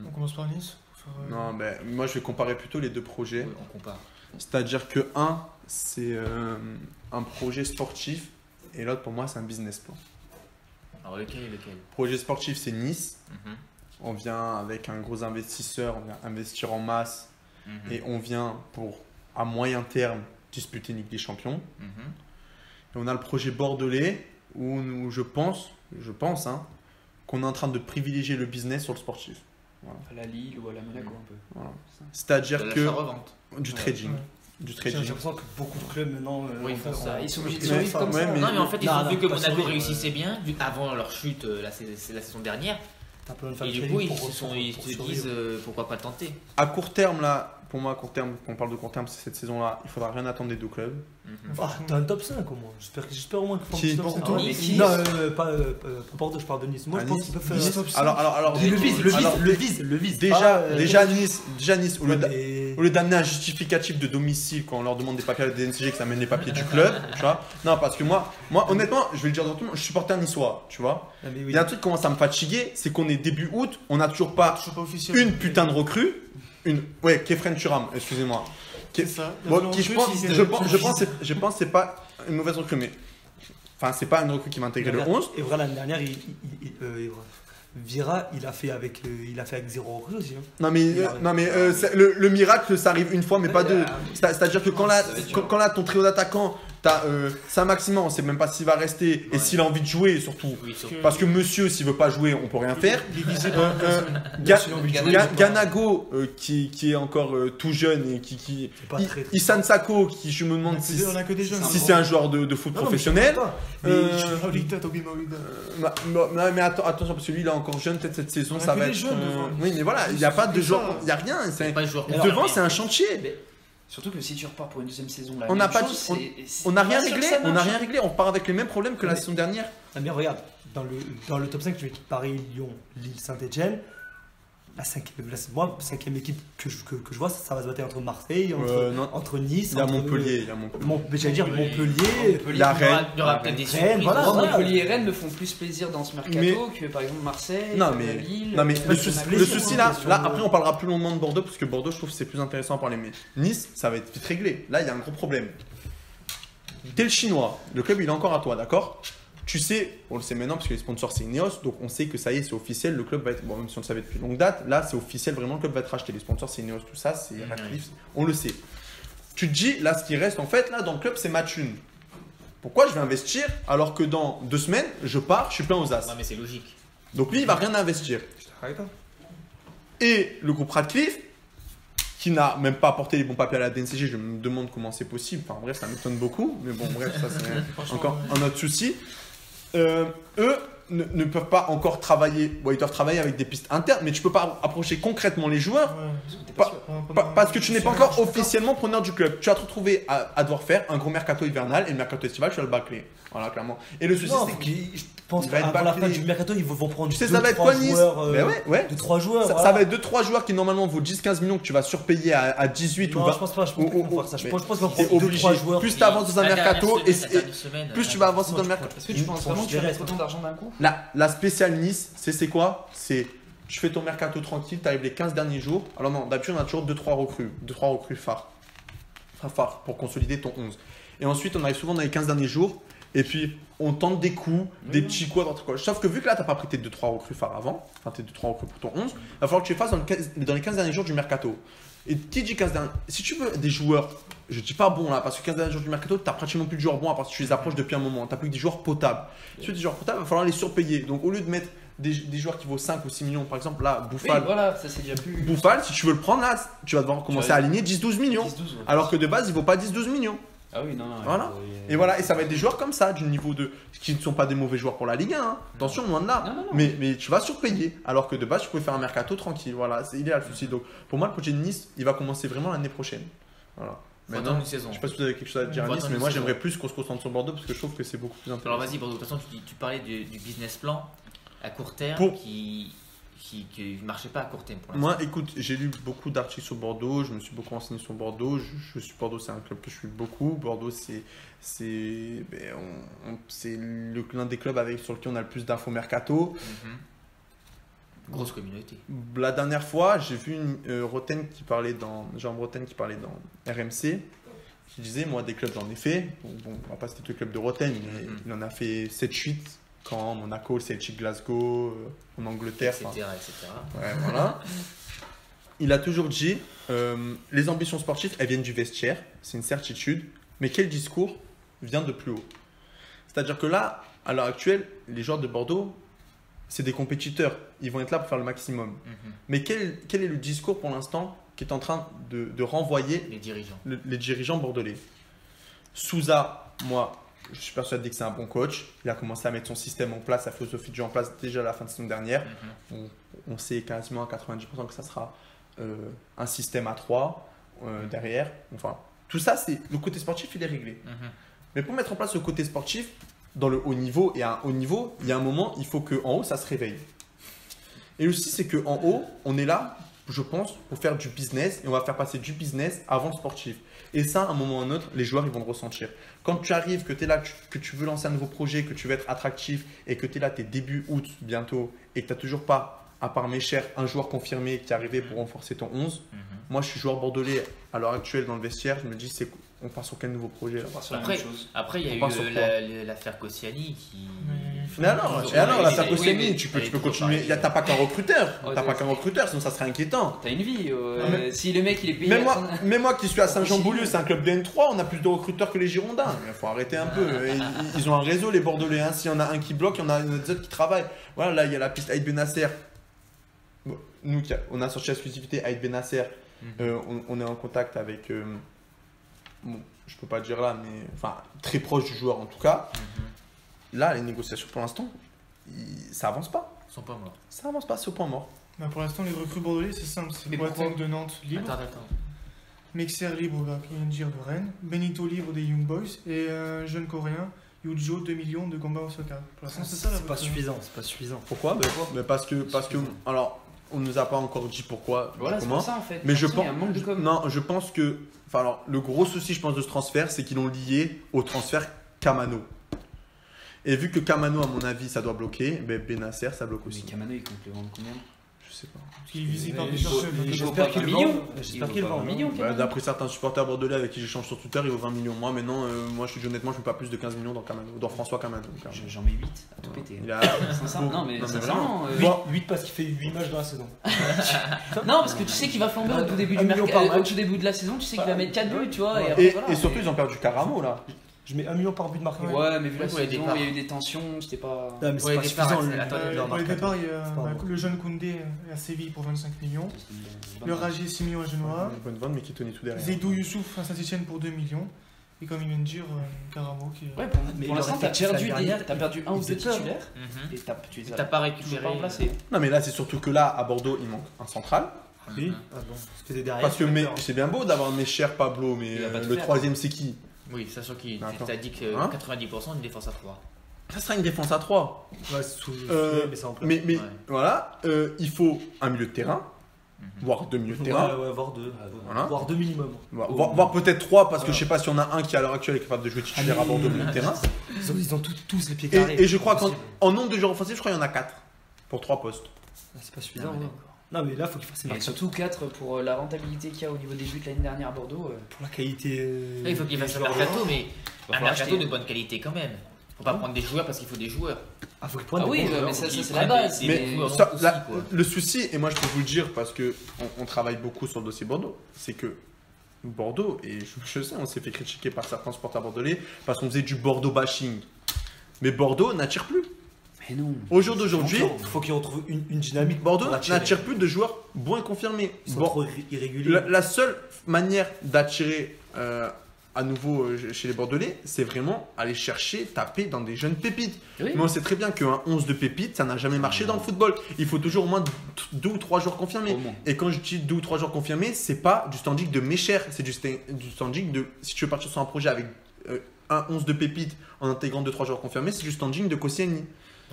on commence par Nice. pour faire, non, ben, moi, je vais comparer plutôt les deux projets. Oui, on compare. C'est-à-dire que un, c'est un projet sportif et l'autre, pour moi, c'est un business plan. Alors lequel est lequel? Projet sportif, c'est Nice. Mhm, On vient avec un gros investisseur, on vient investir en masse mhm, et on vient pour, à moyen terme, disputer une Ligue des Champions. mhm. Et on a le projet bordelais où je pense hein, qu'on est en train de privilégier le business sur le sportif. À la Lille ou à la Monaco un peu. Voilà. C'est-à-dire De que l'achat-revente. du trading. Ouais. du J'ai trading. l'impression que beaucoup de clubs maintenant. Oui, ils font ça. Ils sont obligés de Ouais, survivre comme ouais, ça. mais- Non, mais en fait, ils ont vu que pas Monaco survivre, réussissait bien, avant leur chute la saison dernière. T'as besoin de faire Et le du trading coup, ils pour- se pour disent survivre. pourquoi pas tenter. À court terme, là, pour moi, à court terme, quand on parle de court terme, c'est cette saison-là, il faudra rien attendre des deux clubs. Ah, t'as un top 5 au moins. J'espère au moins qu'ils font Qui un top 5. Bordeaux, mais qui- Non, pas Bordeaux, je parle de Nice. Moi, À je pense Nice. qu'ils peuvent faire. Nice. top cinq. Alors, Le vise, alors, le vise. déjà, Ah, déjà Nice, ouais, mais- au lieu d'amener un justificatif de domicile quand on leur demande des papiers à la DNCG, que ça amène les papiers du club, tu vois. Non, parce que moi, honnêtement, je vais le dire dans tout le monde, je suis supporter niçois, tu vois. Ah, mais oui. Il y a un truc qui commence à me fatiguer, c'est qu'on est début août, on n'a toujours pas Toujours pas officiel. une putain de recrue. Kefren Turam, excusez-moi. C'est ça. La Bon, seule qui, je recrue, pense, c'est- je pense c'est pas une mauvaise recrue, mais enfin c'est pas une recrue qui va intégrer le 11. Et voilà, l'année dernière, Vira, il a fait avec 0 recrues aussi. Hein. Non mais le miracle ça arrive une fois mais pas deux. C'est-à-dire que quand là ton trio d'attaquants, t'as Saint-Maximin, on sait même pas s'il va rester et Ouais. s'il a envie de jouer surtout. Oui, surtout. Parce que monsieur s'il veut pas jouer on peut rien faire. Il est visé dans la semaine. Ga- S'il a envie de jouer, Ga- il joue pas. Ganago qui est encore tout jeune et qui C'est pas très. Isan Sako qui je me On demande a que- on a que des jeunes. si c'est un joueur de foot Non, mais professionnel. Mais Maolida, Toby Maolida. Non, mais attention parce que lui il est encore jeune peut-être cette saison On a ça que va des être jeunes devant. oui mais voilà il n'y a pas de C'est joueur ça. il n'y a rien C'est pas le joueur Alors, devant c'est un chantier. Mais surtout que si tu repars pour une deuxième saison, On n'a pas dit- on n'a rien réglé on repart avec les mêmes problèmes que la Mais- saison dernière. Ah, mais regarde, dans le top 5, tu mets Paris, Lyon, Lille, Saint-Etienne. Moi, cinquième équipe que je vois, ça va se battre entre Marseille, Non. entre Nice, Il y a entre- Montpellier, J'allais dire Montpellier. Il y a Rennes. Il y aura peut-être des Rennes, surprises. voilà, aussi. voilà. Montpellier et Rennes me font plus plaisir dans ce mercato Mais- que par exemple Marseille, Non mais, Lille. non, mais Monaco. le souci là, question là de- après on parlera plus longuement de Bordeaux parce que Bordeaux je trouve que c'est plus intéressant à parler mais Nice ça va être vite réglé. Là il y a un gros problème. T'es le chinois, le club il est encore à toi d'accord. Tu sais, on le sait maintenant parce que les sponsors c'est Ineos donc on sait que ça y est c'est officiel, le club va être, bon même si on le savait depuis longue date, là c'est officiel vraiment le club va être racheté, les sponsors c'est Ineos tout ça, c'est Radcliffe, on le sait. Tu te dis là ce qui reste en fait là dans le club c'est match 1. Pourquoi je vais investir alors que dans 2 semaines je pars, je suis plein aux as. Non, mais c'est logique. Donc lui il va rien investir. Et le groupe Radcliffe, qui n'a même pas apporté les bons papiers à la DNCG, je me demande comment c'est possible. Enfin bref, ça m'étonne beaucoup. Mais bon, bref, ça c'est Franchement, encore ouais. un autre souci. Eux ne peuvent pas encore travailler. Bon, ils doivent travailler avec des pistes internes, mais tu peux pas approcher concrètement les joueurs Ouais. parce que tu n'es pas encore officiellement preneur du club. Tu vas te retrouver à devoir faire un gros mercato hivernal et le mercato estival, tu vas le bâcler. Voilà, clairement. Et le souci, Non, c'est que je pense il va être qu'avant la bâclé. fin du mercato, ils vont prendre tu sais, ça va être quoi Nice Ben ouais. 2-3 joueurs. Ça voilà. va être 2-3 joueurs qui normalement vaut 10-15 millions que tu vas surpayer à 18 ou Non, 20. je pense pas, je pense qu'ils vont faire ça. Je pense qu'ils vont T'es prendre obligé. 2-3 joueurs. Plus t'avances dans un La dernière mercato semaine, et la dernière semaine, plus tu vas avancer dans le mercato. Est-ce que tu penses vraiment que tu vas mettre autant d'argent d'un coup La spéciale Nice, c'est quoi? C'est tu fais ton mercato tranquille, t'arrives les 15 derniers jours. Alors non, d'habitude on a toujours 2-3 recrues phares. Phares pour consolider ton 11. Et ensuite on arrive souvent dans les 15 derniers jours et puis on tente des coups, des petits coups à droite à gauche. Sauf que vu que là t'as pas pris tes 2-3 recrues phares avant, enfin tes 2-3 recrues pour ton 11, il va falloir que tu les fasses dans les 15 derniers jours du mercato. Et qui dit 15 derniers, si tu veux des joueurs, je dis pas bon là, parce que 15 derniers jours du mercato, t'as pratiquement plus de joueurs bons à part si tu les approches depuis un moment. T'as plus que des joueurs potables. Si tu veux des joueurs potables, il va falloir les surpayer. Donc au lieu de mettre des joueurs qui vaut 5 ou 6 millions, par exemple là, Oui, Bouffal, voilà, ça c'est déjà plus. Bouffal, si tu veux le prendre là, tu vas devoir commencer à aligner 10-12 millions. 10-12, ouais. Alors que de base, il vaut pas 10-12 millions. Ah oui, non, non. Voilà. Et voilà, et ça va être des joueurs comme ça, du niveau de. Qui ne sont pas des mauvais joueurs pour la Ligue 1. Hein. Attention, loin de là. Non, non, non. Mais tu vas surpayer. Alors que de base, tu pouvais faire un mercato tranquille. Voilà, il est là le souci. Donc pour moi, le projet de Nice, il va commencer vraiment l'année prochaine. Voilà. Faut Maintenant, attendre une saison. je sais pas si vous avez quelque chose à dire à Faut Nice, attendre mais une moi saison. j'aimerais plus qu'on se concentre sur Bordeaux parce que je trouve que c'est beaucoup plus intéressant. Alors vas-y, Bordeaux, de toute façon, tu parlais du business plan à court terme Pour- qui ne marchait pas à court terme pour l'instant. Moi, écoute, j'ai lu beaucoup d'articles sur Bordeaux, je me suis beaucoup renseigné sur Bordeaux. Bordeaux, c'est un club que je suis beaucoup. Bordeaux, c'est l'un des clubs sur lequel on a le plus d'infos mercato. Mhm. Grosse communauté. La dernière fois, j'ai vu Jean Roten qui parlait dans RMC, qui disait, moi, des clubs, j'en ai fait. Bon, on va pas citer le club de Roten, mais il en a fait 7-8. Caen, Monaco, Celtic, Glasgow, en Angleterre. Etc. enfin, etc. Ouais, voilà. Il a toujours dit les ambitions sportives, elles viennent du vestiaire, c'est une certitude, mais quel discours vient de plus haut? C'est-à-dire que là, à l'heure actuelle, les joueurs de Bordeaux, c'est des compétiteurs, ils vont être là pour faire le maximum. Mhm. Mais quel est le discours pour l'instant qui est en train de renvoyer Les dirigeants. les dirigeants bordelais. Souza, moi, je suis persuadé que c'est un bon coach. Il a commencé à mettre son système en place, sa philosophie de jeu en place déjà à la fin de saison dernière. On sait quasiment à 90% que ça sera un système à 3 derrière. Enfin, tout ça, c'est le côté sportif, il est réglé. Mais pour mettre en place le côté sportif, dans le haut niveau, et à un haut niveau, il y a un moment, il faut qu'en haut, ça se réveille. Et aussi, c'est qu'en haut, on est là, je pense, pour faire du business, et on va faire passer du business avant le sportif. Et ça, à un moment ou à un autre, les joueurs, ils vont le ressentir. Quand tu arrives, que tu es là, que tu veux lancer un nouveau projet, que tu veux être attractif, et que tu es là, tu es début août bientôt, et que tu n'as toujours pas, à part mes chers, un joueur confirmé qui est arrivé pour renforcer ton 11. Moi, je suis joueur bordelais à l'heure actuelle dans le vestiaire, je me dis, on part sur quel nouveau projet là? Après, il y a On part sur quoi eu l'affaire Koscielny qui. Mais alors, l'affaire Koscielny, tu peux continuer. T'as pas qu'un recruteur. Ouais, T'as pas qu'un recruteur, sinon ça serait inquiétant. T'as une vie. mais- Si le mec il est payé. Même moi qui suis à Saint-Jean-Beaulieu, c'est un club de N3, on a plus de recruteurs que les Girondins. Il faut arrêter un peu. Ils ont un réseau, les Bordelais. Hein. S'il y en a un qui bloque, il y en a des autres qui travaillent. Voilà, là, il y a la piste Aïd Benasser. Bon, nous, on a sorti l'exclusivité Aïd Benasser. On est en contact avec. Bon, je peux pas dire là, mais enfin très proche du joueur en tout cas. Là, les négociations pour l'instant, ça avance pas. Ils sont pas morts. Ça avance pas, c'est au point mort. Bah, pour l'instant, les recrues bordelais, c'est simple. C'est Mais Boateng pourquoi de Nantes libre, Attends. Mexer libre à Clevenger de Rennes, Benito libre des Young Boys et un jeune coréen, Yujo 2 millions de Gamba Osaka. Pour l'instant, c'est ça la C'est pas recrue. suffisant, c'est pas suffisant. Pourquoi Mais parce que alors on nous a pas encore dit pourquoi, Voilà, c'est comment. pour ça en fait. Mais je Il y a pense un manque de com. non, je pense que enfin alors le gros souci je pense de ce transfert, c'est qu'ils l'ont lié au transfert Kamano. Et vu que Kamano à mon avis ça doit bloquer, ben Benasser ça bloque Mais aussi. Kamano il compte le vendre combien? Je sais pas. Parce qu'il est visé par Mais plusieurs il clubs. vaut- donc- il vaut J'espère pas qu'il 20 le millions. vend. J'espère Il qu'il vaut le pas vend. 20 millions. Bah, d'après certains supporters bordelais avec qui j'échange sur Twitter, il vaut 20 millions. Moi maintenant, moi je te dis honnêtement, je mets pas plus de 15 millions dans Kamano, dans François Kamano. J'en mets 8 à tout péter. Il a... Sincèrement, non mais Non, mais sincèrement. Bon. 8 parce qu'il fait 8 matchs dans la saison. Non, parce que tu sais qu'il va flamber au tout début Un million par match. au tout début de la saison, tu sais qu'il va mettre 4 buts, tu vois. Ouais. après, Et, voilà, et surtout mais- ils ont perdu Caramo là. Je mets 1 million par but marqué. Ouais, mais vu la Ouais, pour les saison, départs. il y a eu des tensions, c'était pas. Non, mais c'est Ouais, pas les départs, suffisant. c'est- le- attendez, le Pour les marquage. départs, il y a C'est pas bah, bon. le jeune Koundé à Séville pour 25 millions, le Ragé 6 millions à Genoa, Une bonne vente mais qui tenait tout derrière. Zeidou Youssouf à Saint-Etienne pour 2 millions, et comme il vient de dire, Caramo qui est. Ouais, Mais pour il l'instant, aurait t'as fait perdu, la dernière, t'as perdu un ou il deux faisait peur. titulaires Mhm. et tu les T'as pas toujours récupéré. pas remplacés. Non mais là c'est surtout que là à Bordeaux il manque un central. Oui. Ah bon, c'était derrière. Parce que c'est bien beau d'avoir mes chers Pablo, mais Il va pas tout le faire. troisième c'est qui? Oui, sachant qu'il D'accord. t'a dit que Hein 90% une défense à 3. Ça sera une défense à 3. Ouais, sous mais c'est en place. Mais Ouais. voilà, il faut un milieu de terrain, voire 2 milieux de terrain. Ouais, voire 2. Voilà. Voire 2 minimum. Voire peut-être 3 parce que je sais pas si on a un qui à l'heure actuelle est capable de jouer titulaire à Bordeaux au milieu de terrain. Ils ont tous les pieds carrés. Et je crois qu'en Impossible. nombre de joueurs offensifs, je crois qu'il y en a 4 pour 3 postes. Ah, c'est pas suffisant. Ah, ouais, hein. Non, mais là, faut qu'il fasse ses Et marques. surtout 4 pour la rentabilité qu'il y a au niveau des buts l'année dernière à Bordeaux. Pour la qualité. Il faut qu'il fasse un des joueurs. mercato, mais va un falloir mercato acheter. de bonne qualité quand même. Faut pas prendre des joueurs parce qu'il faut des joueurs. Ah, faut qu'il prenne Ah des oui, bons mais joueurs. ça, qu'ils c'est la prennent base. des- Mais joueurs ça, aussi, là, quoi. le souci, et moi je peux vous le dire parce que on travaille beaucoup sur le dossier Bordeaux, c'est que Bordeaux, et je sais, on s'est fait critiquer par certains supporters bordelais parce qu'on faisait du Bordeaux bashing. Mais Bordeaux n'attire plus. Mais non. Au jour d'aujourd'hui, Faut qu'il retrouve une dynamique. Bordeaux pour attirer. n'attire plus de joueurs bons et confirmés. Ils sont Bon, trop irréguliers. la seule manière d'attirer à nouveau chez les Bordelais, c'est vraiment aller chercher, taper dans des jeunes pépites. Oui. Mais on sait très bien qu'un 11 de pépites, ça n'a jamais marché dans le football. Il faut toujours au moins 2 ou 3 joueurs confirmés. Au moins. Et quand je dis 2 ou 3 joueurs confirmés, c'est pas du standing de Mécher, c'est du standing de. Si tu veux partir sur un projet avec un 11 de pépites en intégrant 2-3 joueurs confirmés, c'est du standing de Koscielny.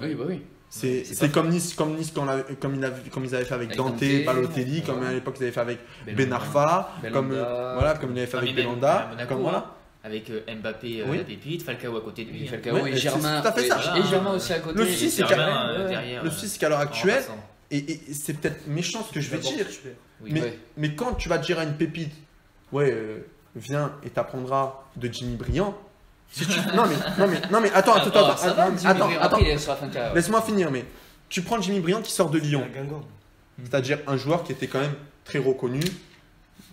Oui, bah oui. C'est pas comme Nice, comme ils avaient fait avec Avec Dante, Dante, Balotelli, comme voilà. à l'époque ils avaient fait avec Belanda. Ben Arfa, Belanda. comme ils avaient fait avec Mais même Belanda, à Monaco, comme voilà. hein, avec Mbappé, Oui. la pépite, Falcao à côté de lui. Falcao Ouais, et c'est Germain. tout à fait ça. Et Germain aussi à côté. Le souci, c'est Germain, Ouais. derrière. Le souci, c'est qu'à l'heure en actuelle, remplaçant. et c'est peut-être méchant ce que je vais dire, Oui, mais, Ouais. mais quand tu vas dire à une pépite, ouais, viens et t'apprendras de Jimmy Briand. Si tu... non mais attends, Ça va, Jimmy Briand. attends, Après, il est sur la fin de carrière. laisse-moi finir, mais tu prends Jimmy Briand qui sort de Lyon, Guingamp. c'est-à-dire un joueur qui était quand même très reconnu,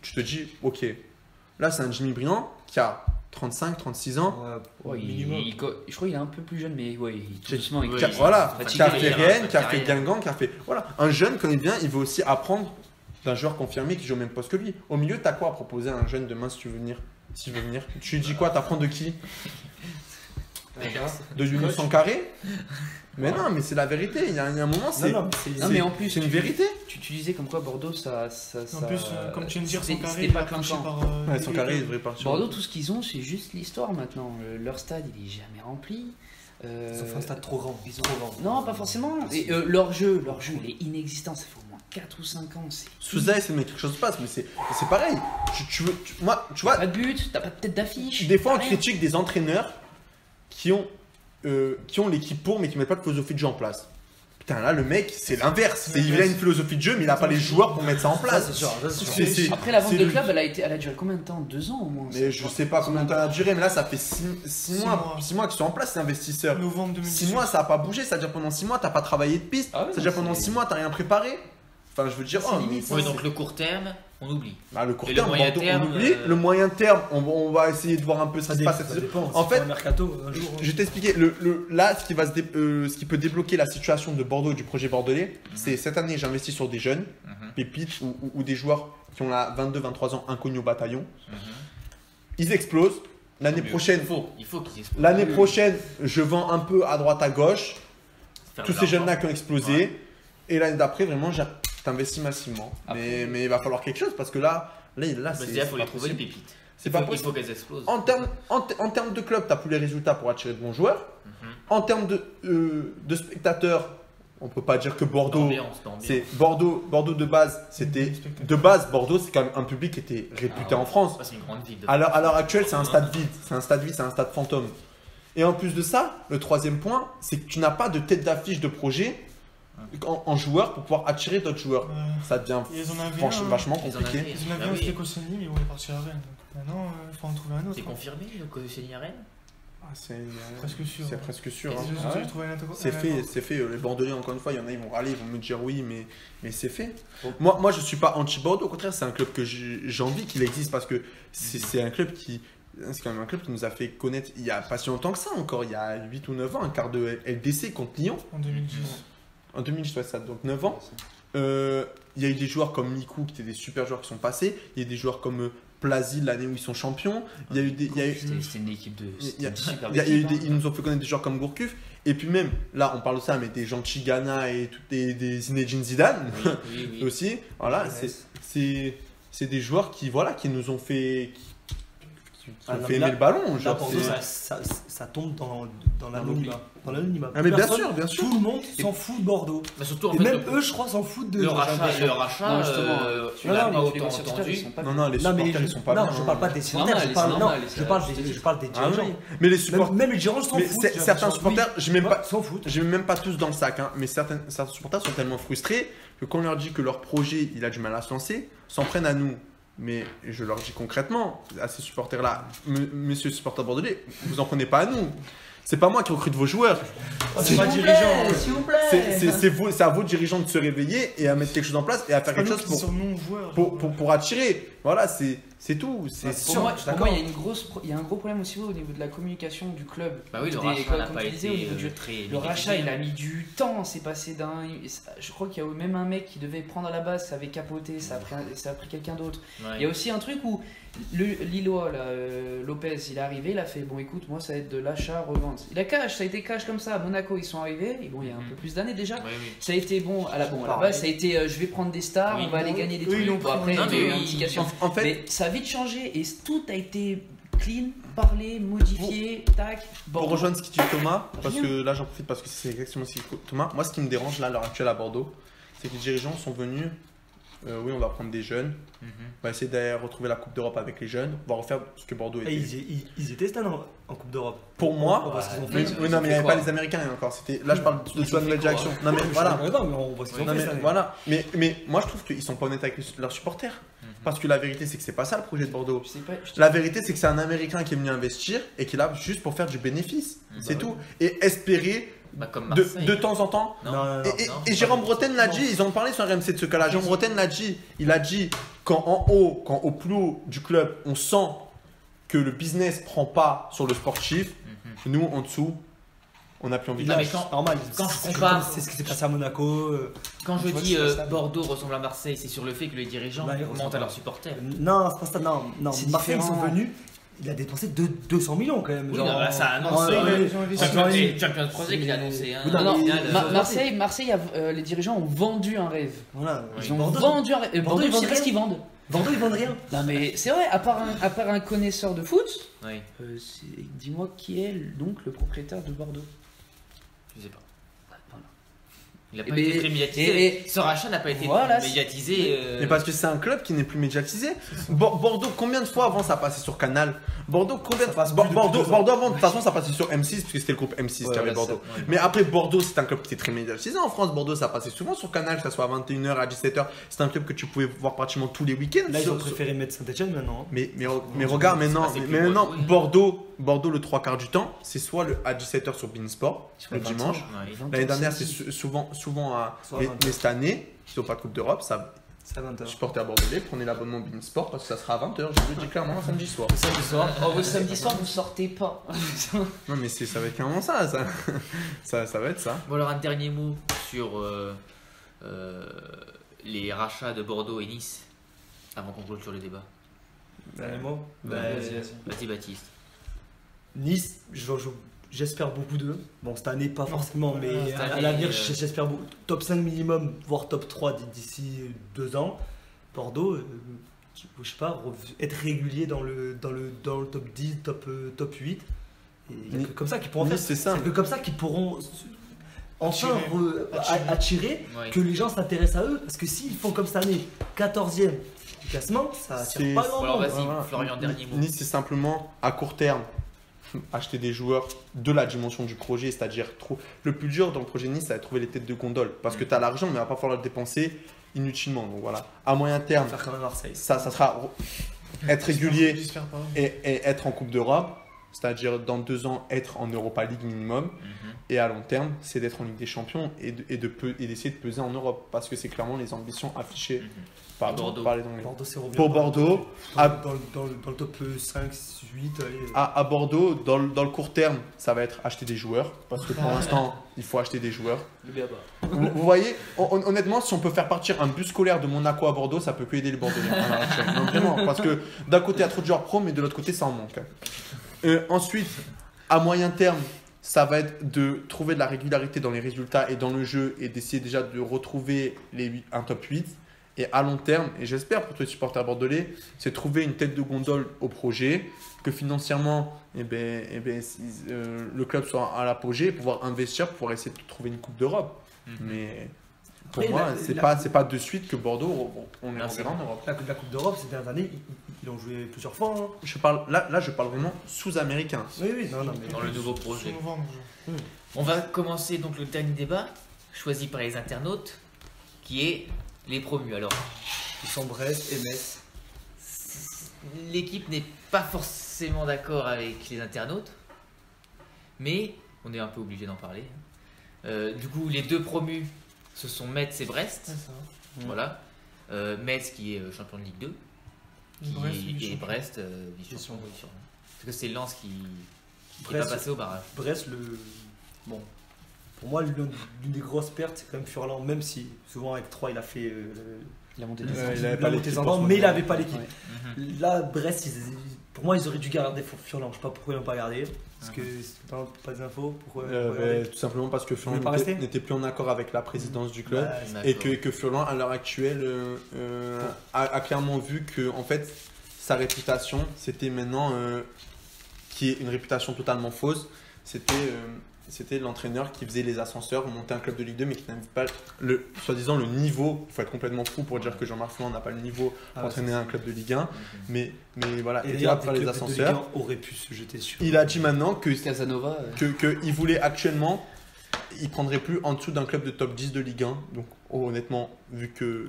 tu te dis, ok, là c'est un Jimmy Briand qui a 35, 36 ans, Ouais, minimum. je crois qu'il est un peu plus jeune, mais ouais, tout doucement. Ouais, qui a, il- voilà, fatigué, qui a fait il a Rennes, sa qui a fait carrière. Guingamp, qui a fait... Voilà, un jeune quand il vient, il veut aussi apprendre d'un joueur confirmé qui joue au même poste que lui. Au milieu, t'as quoi à proposer à un jeune demain si tu veux venir? Si tu veux venir. Tu lui dis quoi? T'apprends de qui? De Younous Sankaré? Mais non, mais c'est la vérité. Il y a un moment, c'est. Non, mais en plus, c'est une vérité. Tu disais comme quoi Bordeaux, ça. En plus, comme tu viens de dire, c'était Sankaré, pas il a clinquant. clinché par. Ouais, Sankaré, il devrait partir. Bordeaux, tout ce qu'ils ont, c'est juste l'histoire maintenant. Leur stade, il est jamais rempli. Ils ont fait un stade trop grand. Ils ont trop grand. Non, pas forcément. Et, leur jeu, il est inexistant. Ça fait au moins 4 ou 5 ans. Souza, c'est mais quelque chose se passe, mais c'est pareil. Moi, tu vois, Pas de but, t'as pas de tête d'affiche. des fois, on t'as rien. critique des entraîneurs qui ont l'équipe pour, mais qui mettent pas de philosophie de jeu en place. Putain, là, le mec, c'est l'inverse. Il a une philosophie de jeu, mais il a pas les joueurs pour mettre ça en Ça, place. c'est sûr. Ça, c'est sûr. Après, la vente c'est de le- club, elle a duré combien de temps? 2 ans au moins. Mais je sais pas combien de temps ça a duré, mais là, ça fait 6 mois. 6 mois qu'ils sont en place, ces investisseurs. Novembre 2018. 6 mois, ça a pas bougé. C'est-à-dire pendant 6 mois, t'as pas travaillé de piste. Ah ouais, C'est-à-dire non, pendant c'est- 6 mois, t'as rien préparé. Enfin, je veux dire, C'est limite, Oui, ça, donc le court terme, on oublie. bah, le court Et le terme, moyen Bordeaux, terme, on oublie. Le moyen terme, on va essayer de voir un peu ce Ça qui se passe cette ça saison. dépend. En Si fait, tu fais un mercato un jour. Je vais t'expliquer. Là, ce qui peut débloquer la situation de Bordeaux et du projet bordelais, c'est cette année, j'investis sur des jeunes, pépites ou des joueurs qui ont là 22-23 ans, inconnus au bataillon. Ils explosent. L'année prochaine, Il faut qu'ils explosent. l'année prochaine, je vends un peu à droite à gauche. Faire Tous de ces l'argent. jeunes-là qui ont explosé. Et l'année d'après, vraiment, t'investis massivement. Après- Mais il va falloir quelque chose parce que là Bah, c'est déjà, il faut pas les trouver les possible. pépites. C'est pas Il possible. faut qu'elles explosent. En termes de club, tu n'as plus les résultats pour attirer de bons joueurs. Mhm. En termes de spectateurs, on peut pas dire que Bordeaux, D'ambiance. c'est Bordeaux de base, c'était de base Bordeaux, c'est quand même un public qui était réputé Ah ouais. en France. C'est une grande ville. À l'heure actuelle, c'est un stade vide, c'est un stade fantôme. Et en plus de ça, le troisième point, c'est que tu n'as pas de tête d'affiche de projet en joueur pour pouvoir attirer d'autres joueurs. Ça devient Ils en avaient franchement un. vachement Ils en compliqué. avaient. Ils en avaient Bah un, oui. c'était Koscielny, mais on est parti à Rennes. Donc maintenant, il faut en trouver un autre. C'est confirmé, le Céline Rennes? Ah, c'est Presque sûr. C'est presque sûr. Et hein. Ils ont Ah ouais. dû trouver un attaquant. C'est fait, c'est fait. Les Bordelais, encore une fois, il y en a, ils vont râler, ils vont me dire oui, mais c'est fait. Moi, je suis pas anti-Bordeaux, au contraire, c'est un club que j'ai envie qu'il existe parce que c'est un club qui. C'est quand même un club qui nous a fait connaître il y a pas si longtemps que ça, encore il y a 8 ou 9 ans, un quart de LDC contre Lyon. En 2010. En 2010, ouais, ça, donc 9 ans. Il y a eu des joueurs comme Mikou qui étaient des super joueurs qui sont passés. Il y a eu des joueurs comme Plazy l'année où ils sont champions. Il y a eu des. C'était une équipe de. Il y a- C'était une super il y a eu équipe, des- hein. ils nous ont fait connaître des joueurs comme Gourcuff. Et puis même, là, on parle de ça, mais des gens de Chigana et des Zinedine Zidane Oui, oui. aussi. Voilà, c'est des joueurs qui nous ont fait, qui Ah, ont non, fait mais aimer là- le ballon. Là, Genre, Bordeaux, c'est- ça tombe dans l'anonymat. Dans l'anonymat. Ah, mais bien Personne- sûr, bien sûr. Tout le monde s'en fout de Bordeaux. Mais surtout, en Et fait, même eux, je crois, s'en foutent de. le j'ai rachat, l'impression. Non, justement, tu non, l'as non, pas les autant supporters, ils entendu. sont pas Non, bien. non, les Non, mais supporters, ils sont pas non, bien. je parle pas des supporters, normal, je parle, c'est non, normal, je parle des Ah dirigeants. oui. Mais les supporters. Même les dirigeants s'en Mais foutent. c'est- j'ai certains l'impression. supporters, Oui, j'ai même pas. s'en foutent. Je mets même pas tous dans le sac, hein, mais certains supporters sont tellement frustrés que quand on leur dit que leur projet il a du mal à se lancer, s'en prennent à nous. Mais je leur dis concrètement à ces supporters-là, messieurs supporters bordelais, vous en prenez pas à nous. C'est pas moi qui recrute vos joueurs. C'est pas dirigeant. S'il vous plaît. C'est à vos dirigeants de se réveiller et à mettre quelque chose en place et à faire quelque chose pour attirer. Voilà, c'est tout. C'est Pour moi, il y a un gros problème aussi au niveau de la communication du club. Bah oui, le Des- rachat n'a comme pas tu disais, au été niveau du- très. Le rachat, il a mis du temps, c'est passé d'un. Je crois qu'il y a même un mec qui devait prendre à la base, ça avait capoté, ça a pris quelqu'un d'autre. Ouais. Il y a aussi un truc où le Lillois, là, Lopez, il est arrivé, il a fait bon, écoute, moi ça va être de l'achat-revente. Il a cash, ça a été cash comme ça. À Monaco, ils sont arrivés, et bon, il y a un peu plus d'années déjà. Ouais, oui. Ça a été bon, à la base, ça a été je vais prendre des stars, Oui. on va aller gagner des Oui, ils l'ont trucs. Bon, pris. après, Non, il y a eu mais une oui, indication. En fait, Mais ça a vite changé et tout a été clean, parlé, modifié, tac. pour Bordeaux. rejoindre ce qu'il dit Thomas, parce Rien. que là j'en profite parce que c'est exactement ce qu'il dit Thomas. Moi, ce qui me dérange là à l'heure actuelle à Bordeaux, c'est que les dirigeants sont venus. Oui, on va prendre des jeunes. Mhm. On va essayer d'aller retrouver la Coupe d'Europe avec les jeunes. On va refaire ce que Bordeaux Et était. ils étaient cette année en Coupe d'Europe. Pour moi, On voit ce qu'ils ont mais- fait. oui, non, mais il n'y avait quoi pas les Américains encore. Là, je parle de Ils toute la ont nouvelle fait quoi direction. Non, mais voilà. Non, mais on voit ce qu'ils ont Non, fait mais cette année. voilà. Mais moi, je trouve qu'ils sont pas honnêtes avec leurs supporters. Parce que la vérité, c'est que c'est pas ça le projet de Bordeaux. Je sais pas, La vérité, c'est que c'est un Américain qui est venu investir et qui est là juste pour faire du bénéfice. C'est tout. Et espérer Bah, comme de, Marseille. de temps en temps. Non. Et Jérôme Breton l'a dit, ils ont parlé sur RMC de ce cas-là. Jérôme Breton l'a dit. Il a dit quand au plus haut du club, on sent que le business prend pas sur le sportif, nous en dessous, On n'a plus envie de Non, mais lâcher. quand je compare- C'est ce qui s'est passé à Monaco. Quand je Tu vois, dis c'est stable. Bordeaux ressemble à Marseille, c'est sur le fait que les dirigeants Bah, ils ressemblent mentent à pas. leurs supporters. Non, c'est pas ça. Non. C'est Marseille, ils sont différent. venus. Il a dépensé 200 millions quand même. Oui, genre, non, bah, ça annonce, en- ils ont investi. Champions Project qui a annoncé. Oui, Non, non, mais, Marseille, les dirigeants ont vendu un rêve. Voilà. Ils ont Bordeaux, vendu un rêve. Bordeaux, ils je vendent sais pas ce rien. qu'ils vendent. Bordeaux, ils vendent rien. Non, mais c'est vrai, à part un connaisseur de foot, Oui, dis-moi qui est donc le propriétaire de Bordeaux. je sais pas. Voilà. Il n'a Eh pas ben, été très médiatisé. et- Ce rachat n'a pas été Voilà, médiatisé. Mais parce que c'est un club qui n'est plus médiatisé. Bordeaux, combien de fois avant ça passait sur Canal? Bordeaux, combien de Ça passe fois plus depuis 2 ans. Bordeaux avant, de toute façon, ça passait sur M6, parce que c'était le groupe M6 qui avait voilà, Bordeaux. ça, ouais. Mais après, Bordeaux, c'est un club qui était très médiatisé en France. Bordeaux, ça passait souvent sur Canal, que ce soit à 21h, à 17h. C'est un club que tu pouvais voir pratiquement tous les week-ends. Là, ils ont sur- préféré mettre Saint-Etienne maintenant. Mais regarde maintenant, c'est mais plus maintenant Bordeaux, Bordeaux, le 3 quarts du temps, c'est soit à 17h sur Beansport, le dimanche. Ouais. L'année dernière, c'est souvent à. Soit Mais 20h. cette année, ils n'ont pas de Coupe d'Europe, ça. C'est à 20h. Supporters bordelais, prenez l'abonnement Beansport parce que ça sera à 20h, je vous le dis clairement, samedi soir. Samedi soir. Oh, le samedi soir, vous sortez pas. Non, mais ça va être carrément ça. Ça va être ça. Bon, alors un dernier mot sur les rachats de Bordeaux et Nice avant qu'on clôture le débat. Dernier mot. Bah, Vas-y. Vas-y, Baptiste. Nice, j'espère beaucoup d'eux. Bon, cette année, pas forcément, mais Cette à année, l'avenir, j'espère beaucoup. Top 5 minimum, voire top 3 d'ici 2 ans. Bordeaux, je sais pas, être régulier dans le top 10, top 8. Et il y a que comme ça qu'ils pourront faire. Nice, c'est C'est simple. que comme ça qu'ils pourront enfin attirer Ouais. que les gens s'intéressent à eux. Parce que s'ils font comme cette année, 14e du classement, ça attire C'est- pas grand Bon, alors monde. vas-y, Voilà. Florian, dernier mot. Nice, c'est simplement à court terme acheter des joueurs de la dimension du projet, c'est-à-dire le plus dur dans le projet Nice, ça va être trouver les têtes de gondole parce que tu as l'argent, mais il va pas falloir le dépenser inutilement. Donc voilà, à moyen terme, Faire comme à Marseille. ça sera être régulier J'espère pas. et être en Coupe d'Europe, c'est-à-dire dans 2 ans être en Europa League minimum. Mhm. Et à long terme, c'est d'être en Ligue des Champions et d'essayer de peser en Europe parce que c'est clairement les ambitions affichées Mhm. par Bordeaux. par les Anglais. Bordeaux, c'est revenu. Pour Bordeaux, dans le top 5, 8, allez. à Bordeaux, dans le court terme, ça va être acheter des joueurs parce que pour l'instant, il faut acheter des joueurs. Le BABA. Vous voyez, honnêtement, si on peut faire partir un bus scolaire de Monaco à Bordeaux, ça peut que aider les Bordelais. à l'heure actuelle. Non, vraiment, parce que d'un côté, il y a trop de joueurs pro, mais de l'autre côté, ça en manque. Ensuite, à moyen terme, ça va être de trouver de la régularité dans les résultats et dans le jeu et d'essayer déjà de retrouver un top 8. Et à long terme, et j'espère pour tous les supporters bordelais, c'est trouver une tête de gondole au projet, que financièrement, le club soit à l'apogée, pouvoir investir, pour essayer de trouver une Coupe d'Europe. Mhm. Mais pour Après, moi, la- c'est pas de suite que Bordeaux, on est Merci. reverra en Europe. La Coupe d'Europe, ces dernières années, ils l'ont joué plusieurs fois. Hein. Je parle vraiment sous-américain. Oui, non, mais. Dans le nouveau Sous projet. novembre, genre. On va commencer donc le dernier débat, choisi par les internautes, qui est les promus. Alors, Ils sont Brest et Metz. l'équipe n'est pas forcément d'accord avec les internautes, mais on est un peu obligé d'en parler. Du coup, les deux promus, ce sont Metz et Brest. Ouais, ça va. Voilà. Metz qui est champion de Ligue 2, Brest, et vice-champion. Brest vice-champion. Vice-champion. Oui, sûrement. Parce que c'est Lens qui n'est Brest. pas passé au barrage. Brest, bon. Pour moi, l'une des grosses pertes, c'est quand même Furlan, même si souvent avec 3, il a fait La montée Ouais, des il avait la pas montée l'équipe des pour enfants, se mais il montrer. n'avait pas l'équipe. Ouais. Mhm. Là, Brest, pour moi, ils auraient dû garder Furlan. Je sais pas pourquoi ils l'ont pas gardé. Parce que c'est pas des infos. Pourquoi garder Tout simplement parce que Furlan voulez pas rester n'était plus en accord avec la présidence du club. Ouais, Et que Furlan, à l'heure actuelle, a clairement vu que en fait, sa réputation, c'était maintenant, qui est une réputation totalement fausse, c'était l'entraîneur qui faisait les ascenseurs, monter un club de Ligue 2, mais qui n'avait pas, soi-disant, le niveau. Il faut être complètement fou pour dire que Jean-Marc Furlan n'a pas le niveau pour Ah ouais, entraîner un club de Ligue 1. Mais voilà, Et était là d'ailleurs, pour faire les ascenseurs. aurait pu se jeter sur. Il a dit maintenant que Casanova. qu'il voulait actuellement, il prendrait plus en dessous d'un club de top 10 de Ligue 1. Donc honnêtement, vu que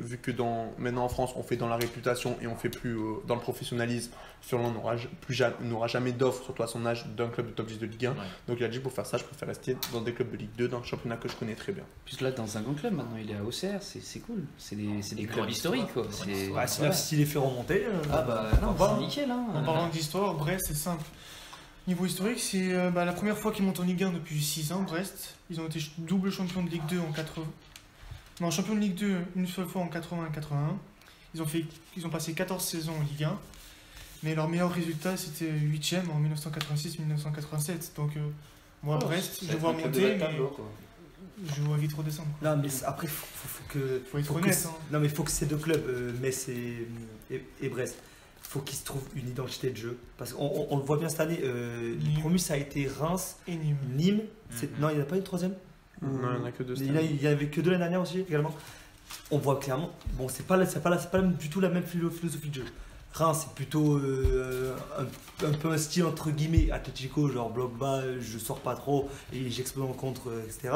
maintenant en France on fait dans la réputation et on fait plus dans le professionnalisme, Furlan n'aura jamais d'offre, surtout à son âge, d'un club de top 10 de Ligue 1. Ouais. Donc il a dit pour faire ça, je préfère rester dans des clubs de Ligue 2, dans le championnat que je connais très bien. Plus là, dans un grand club, maintenant, il est à Auxerre, c'est cool. C'est des Une clubs grande historiques, quoi. histoire, C'est- une grande Ouais, s'il les fait remonter. Ah bah, non, Voilà. c'est nickel, hein. En parlant d'histoire, Brest, c'est simple. Niveau historique, c'est la première fois qu'ils montent en Ligue 1 depuis 6 ans, Brest. Ils ont été double champion de Ligue 2 en 80. Non, champion de Ligue 2 une seule fois en 80 et 81. Ils ont passé 14 saisons en Ligue 1. Mais leur meilleur résultat, c'était 8ème en 1986-1987. Donc, moi, Brest, je vois monter, mais je vois vite redescendre. Non, mais après, faut que. Faut être faut que honnête. c- Hein. Non, mais il faut que ces deux clubs, Metz et Brest, faut qu'ils se trouvent une identité de jeu. Parce qu'on le voit bien cette année, Nîmes. le premier ça a été Reims, Et Nîmes. Nîmes. Mhm. Non, il n'y en a pas eu de troisième. Non, il n'y en a que deux. Il y en avait que deux l'année dernière aussi également. On voit clairement, bon, c'est pas du tout la même philosophie de jeu. Reims, c'est plutôt un peu un style entre guillemets Atletico, genre bloc bas, je sors pas trop et j'explose en contre, etc.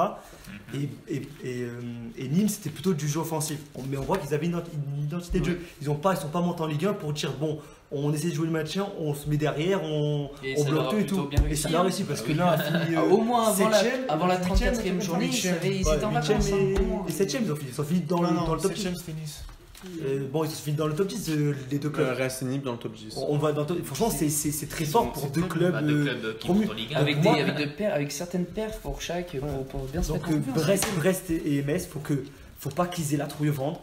Et Nîmes, c'était plutôt du jeu offensif. Mais on voit qu'ils avaient une identité de jeu. Ils sont pas montés en Ligue 1 pour dire bon, on essaie de jouer le maintien, on se met derrière, on Et ça bloque leur a tout et plutôt tout. bien Et réussi, ça leur a hein. réussi parce que Oui. l'un a fini Au moins avant la 7ème, avant la 8ème, 34e journée, ils 8ème. ils étaient en vacances. 8ème hein, au moins. et 7ème, ils ont fini dans le top 10. 7ème, c'était Nice. Bon, ils ont fini dans le top 10, les deux clubs. Reste Nîmes dans le top 10. On va dans franchement, c'est très fort pour deux clubs. Bah, deux clubs qui promus. montent en Ligue 1. Avec Avec, moi- avec certaines perfs pour chaque, pour bien se Donc mettre en confiance. Brest et Metz, faut pas qu'ils aient la trouille au ventre.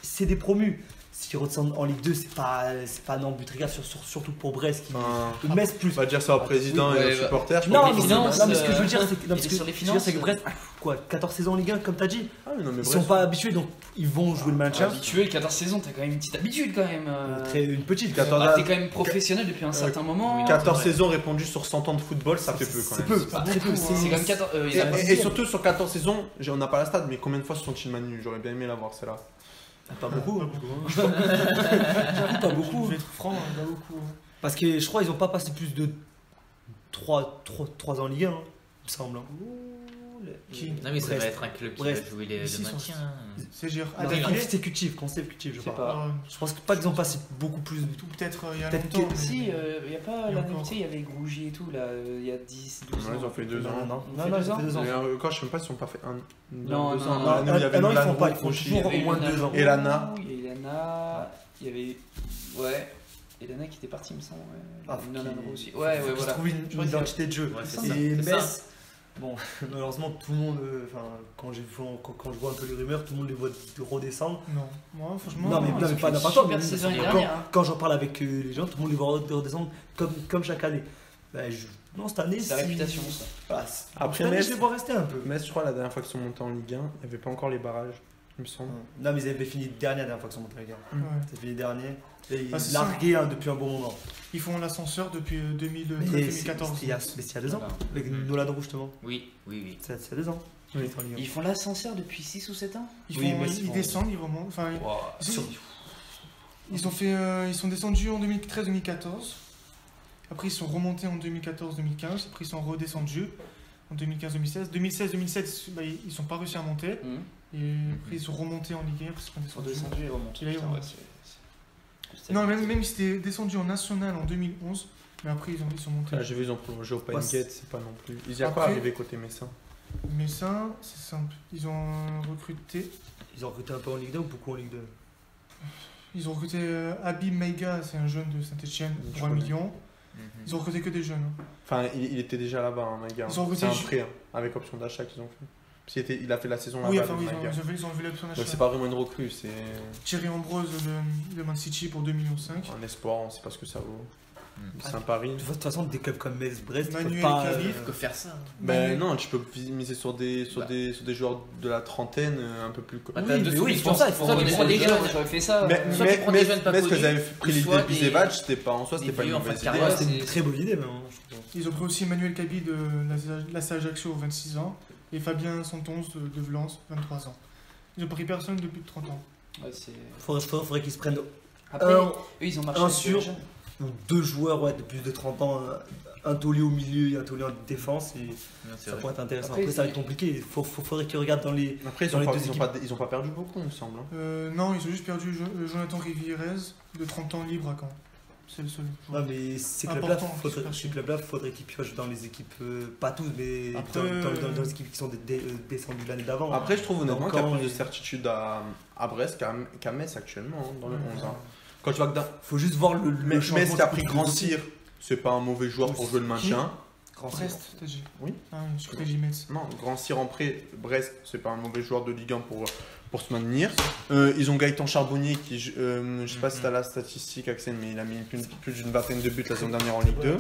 C'est des promus. S'ils redescendent en Ligue 2, c'est pas non but regard surtout pour Brest qui Enfin, Metz plus. on va dire ça au président Oui, et ouais, aux supporters. je Non, pense les que- finances, mais ce que je veux dire, c'est que, non, il parce est que sur les ce que je veux dire, c'est que finances, Brest, quoi, 14 saisons en Ligue 1, comme t'as dit, Ah oui, non, mais ils bref. sont pas habitués, donc ils vont jouer le maintien. Habitué, 14 saisons, t'as quand même une petite habitude quand même. Une petite. 14 Ah, t'es quand même professionnel depuis un certain moment. 14 Ouais. saisons répondues sur 100 ans de football, ça fait peu quand C'est même. peu, pas très peu. beaucoup, hein. C'est comme 14. il Et, a pas et dit. surtout sur 14 saisons, on n'a pas la stade, mais combien de fois se sont-ils Manu? J'aurais bien aimé l'avoir celle-là. Pas beaucoup. Pas hein. beaucoup. J'avoue, pas Je beaucoup. vais être franc, pas beaucoup. Parce que je crois qu'ils ont pas passé plus de 3 ans en Ligue 1, il me semble. hein. Qui Non, mais ça Brest. va être un club qui Brest. va jouer le Ici, ils sont- maintien. C'est dire Non, d'affilée. consécutif, je Je sais sais pas. pas. Je pense pas qu'ils ont passé beaucoup plus. Peut-être il y a Peut-être longtemps. que- mais- Si, il n'y a pas Et la encore. tu sais, il y avait Grougy et tout, là, il y a 10, 12 Ouais, ils ont fait 2 ans. Non, Ils ont fait ils 2 ont fait 2 ans. Mais encore, je sais même pas s'ils ont pas fait un. Non, 2 non, ans. non. L'année où il y avait Non, ils Nolan font pas, ils Roux, font Cauchy, toujours il y au avait- moins 2 ans. Et Lana. Il y a Elana, il y avait. Ouais. Elana qui était partie, il me semble. Ouais. Ah, faut Nolan qu'il- Roux aussi. faut Ouais, qu'ils ouais, voilà. trouvent une Je vois identité de jeu. Ouais, c'est ça. Et C'est ça. Metz, bon, malheureusement, tout le monde, enfin, quand je vois un peu les rumeurs, tout le monde les voit redescendre. Non, moi franchement. Non, mais ils ont fait pas une n'importe quoi. super mais saison l'année quand- dernière, hein. Quand j'en parle avec les gens, tout le monde les voit redescendre comme chaque année. Non, cette année, C'est la réputation, ça. Voilà, Après, cette année, Metz- je les vois rester un peu. Metz, je crois, la dernière fois qu'ils sont montés en Ligue 1, il n'y avait pas encore les barrages, il me semble. Non, mais ils avaient fini dernier la dernière fois qu'ils sont montés les gars. Ouais. Ils avaient fini dernier. Et ils Ah, c'est ça. larguaient depuis un bon moment. Ils font l'ascenseur depuis Mais 2014. c'était il y a 2 ans. Voilà. Avec Nolan Roux, justement. Oui, oui, oui. C'est il y a 2 ans. Oui. Ils sont en Ligue 1. Ils font l'ascenseur depuis 6 ou 7 ans Ils, Oui, font- mais ils ils descendent, ils remontent. Enfin, ils- Sur- ils sont descendus en 2013-2014. Après, ils sont remontés en 2014-2015. Après, ils sont redescendus en 2015-2016. 2016-2017, ils sont pas réussi à monter. Et après, ils sont remontés en Ligue 1. Après, ils sont Ils sont descendus. descendus et remontés. Et là, ils Putain, remontent. ouais, c'est- Non, même ils étaient descendus en national en 2011. Mais après, ils sont montés. J'ai vu, ils ont prolongé au Ouais, Pinegate, c'est pas non plus. Ils y a quoi Après- arrivé côté Messin? Mais ça, c'est simple. Ils ont recruté. Ils ont recruté un peu en Ligue 2 ou beaucoup en Ligue 2? Ils ont recruté Habib Meiga, c'est un jeune de Saint-Etienne, Je pour 1 connais. million. Ils ont recruté que des jeunes. hein. Enfin, il était déjà là-bas, hein, Maïga. Ils ont C'est un recruté- prêt, hein, avec option d'achat qu'ils ont fait. Parce qu'il il a fait la saison Oui, là-bas, enfin, le oui, ils ont, Maïga. ils ont vu l'option Donc d'achat. c'est pas vraiment une recrue, c'est Thierry Ambrose de Man City pour 2,5 millions. un espoir, on sait pas ce que ça vaut. Mm. C'est un pari. De toute façon, des clubs comme Metz, Brest, ils Manuel peuvent pas. Calif, Faut que faire ça. Ben non, tu peux miser sur des joueurs de la trentaine un peu plus. Bah, Oui, t'as deux mais oui, solutions. c'est pour ça, il faut Soit prendre tu des prends des Moi, jeunes, j'aurais fait ça. Bah, soit tu prends des jeunes pas mais ce que connus, j'avais pris ou l'idée soit de des- Bisevac, c'était pas en soi, c'était des pas une vieux en fin de mauvaise carrière. idée. Ouais, c'était une c'est- très bonne idée, même. hein, je trouve. Ils ont pris aussi Emmanuel Kaby de l'AC Ajaccio, 26 ans, et Fabien Santonce de Vlens, 23 ans. Ils ont pris personne depuis 30 ans. Ouais, c'est- Faudrait qu'ils se prennent Après, Un- eux, ils ont marché un avec sur- les jeunes. ou 2 joueurs de plus de 30 ans, un taulier au milieu et un taulier en défense, et Non, c'est ça vrai. pourrait être intéressant. Après, Après, ça va c'est- être compliqué. Faudrait qu'ils regardent dans les. Après, Dans les deux ils ont pas perdu beaucoup, il me semble. hein. Non, ils ont juste perdu Jonathan Rivierez, de 30 ans, libre à Caen. C'est le seul. Ouais, mais ces clubs-là, Important, faudrait qu'ils piochent dans les équipes, pas tous, mais Après, dans les équipes qui sont descendues l'année d'avant. Après, je trouve honnêtement qu'il y a Caen plus de et- certitude à Brest qu'à Metz actuellement, hein, dans le 11. hein. Quand tu vois que Faut juste voir le Metz changement qui a de pris philosophie. Grand Cyr c'est pas un mauvais joueur pour jouer le maintien. Grand Brest, t'as dit. Oui. Ah oui, je crois que j'ai Metz. Non, Grand Cyr en prêt, Brest, c'est pas un mauvais joueur de Ligue 1 pour se maintenir. Ils ont Gaëtan Charbonnier qui, je sais pas si t'as la statistique, Axel, mais il a mis plus d'une vingtaine de buts la saison dernière en Ligue 2.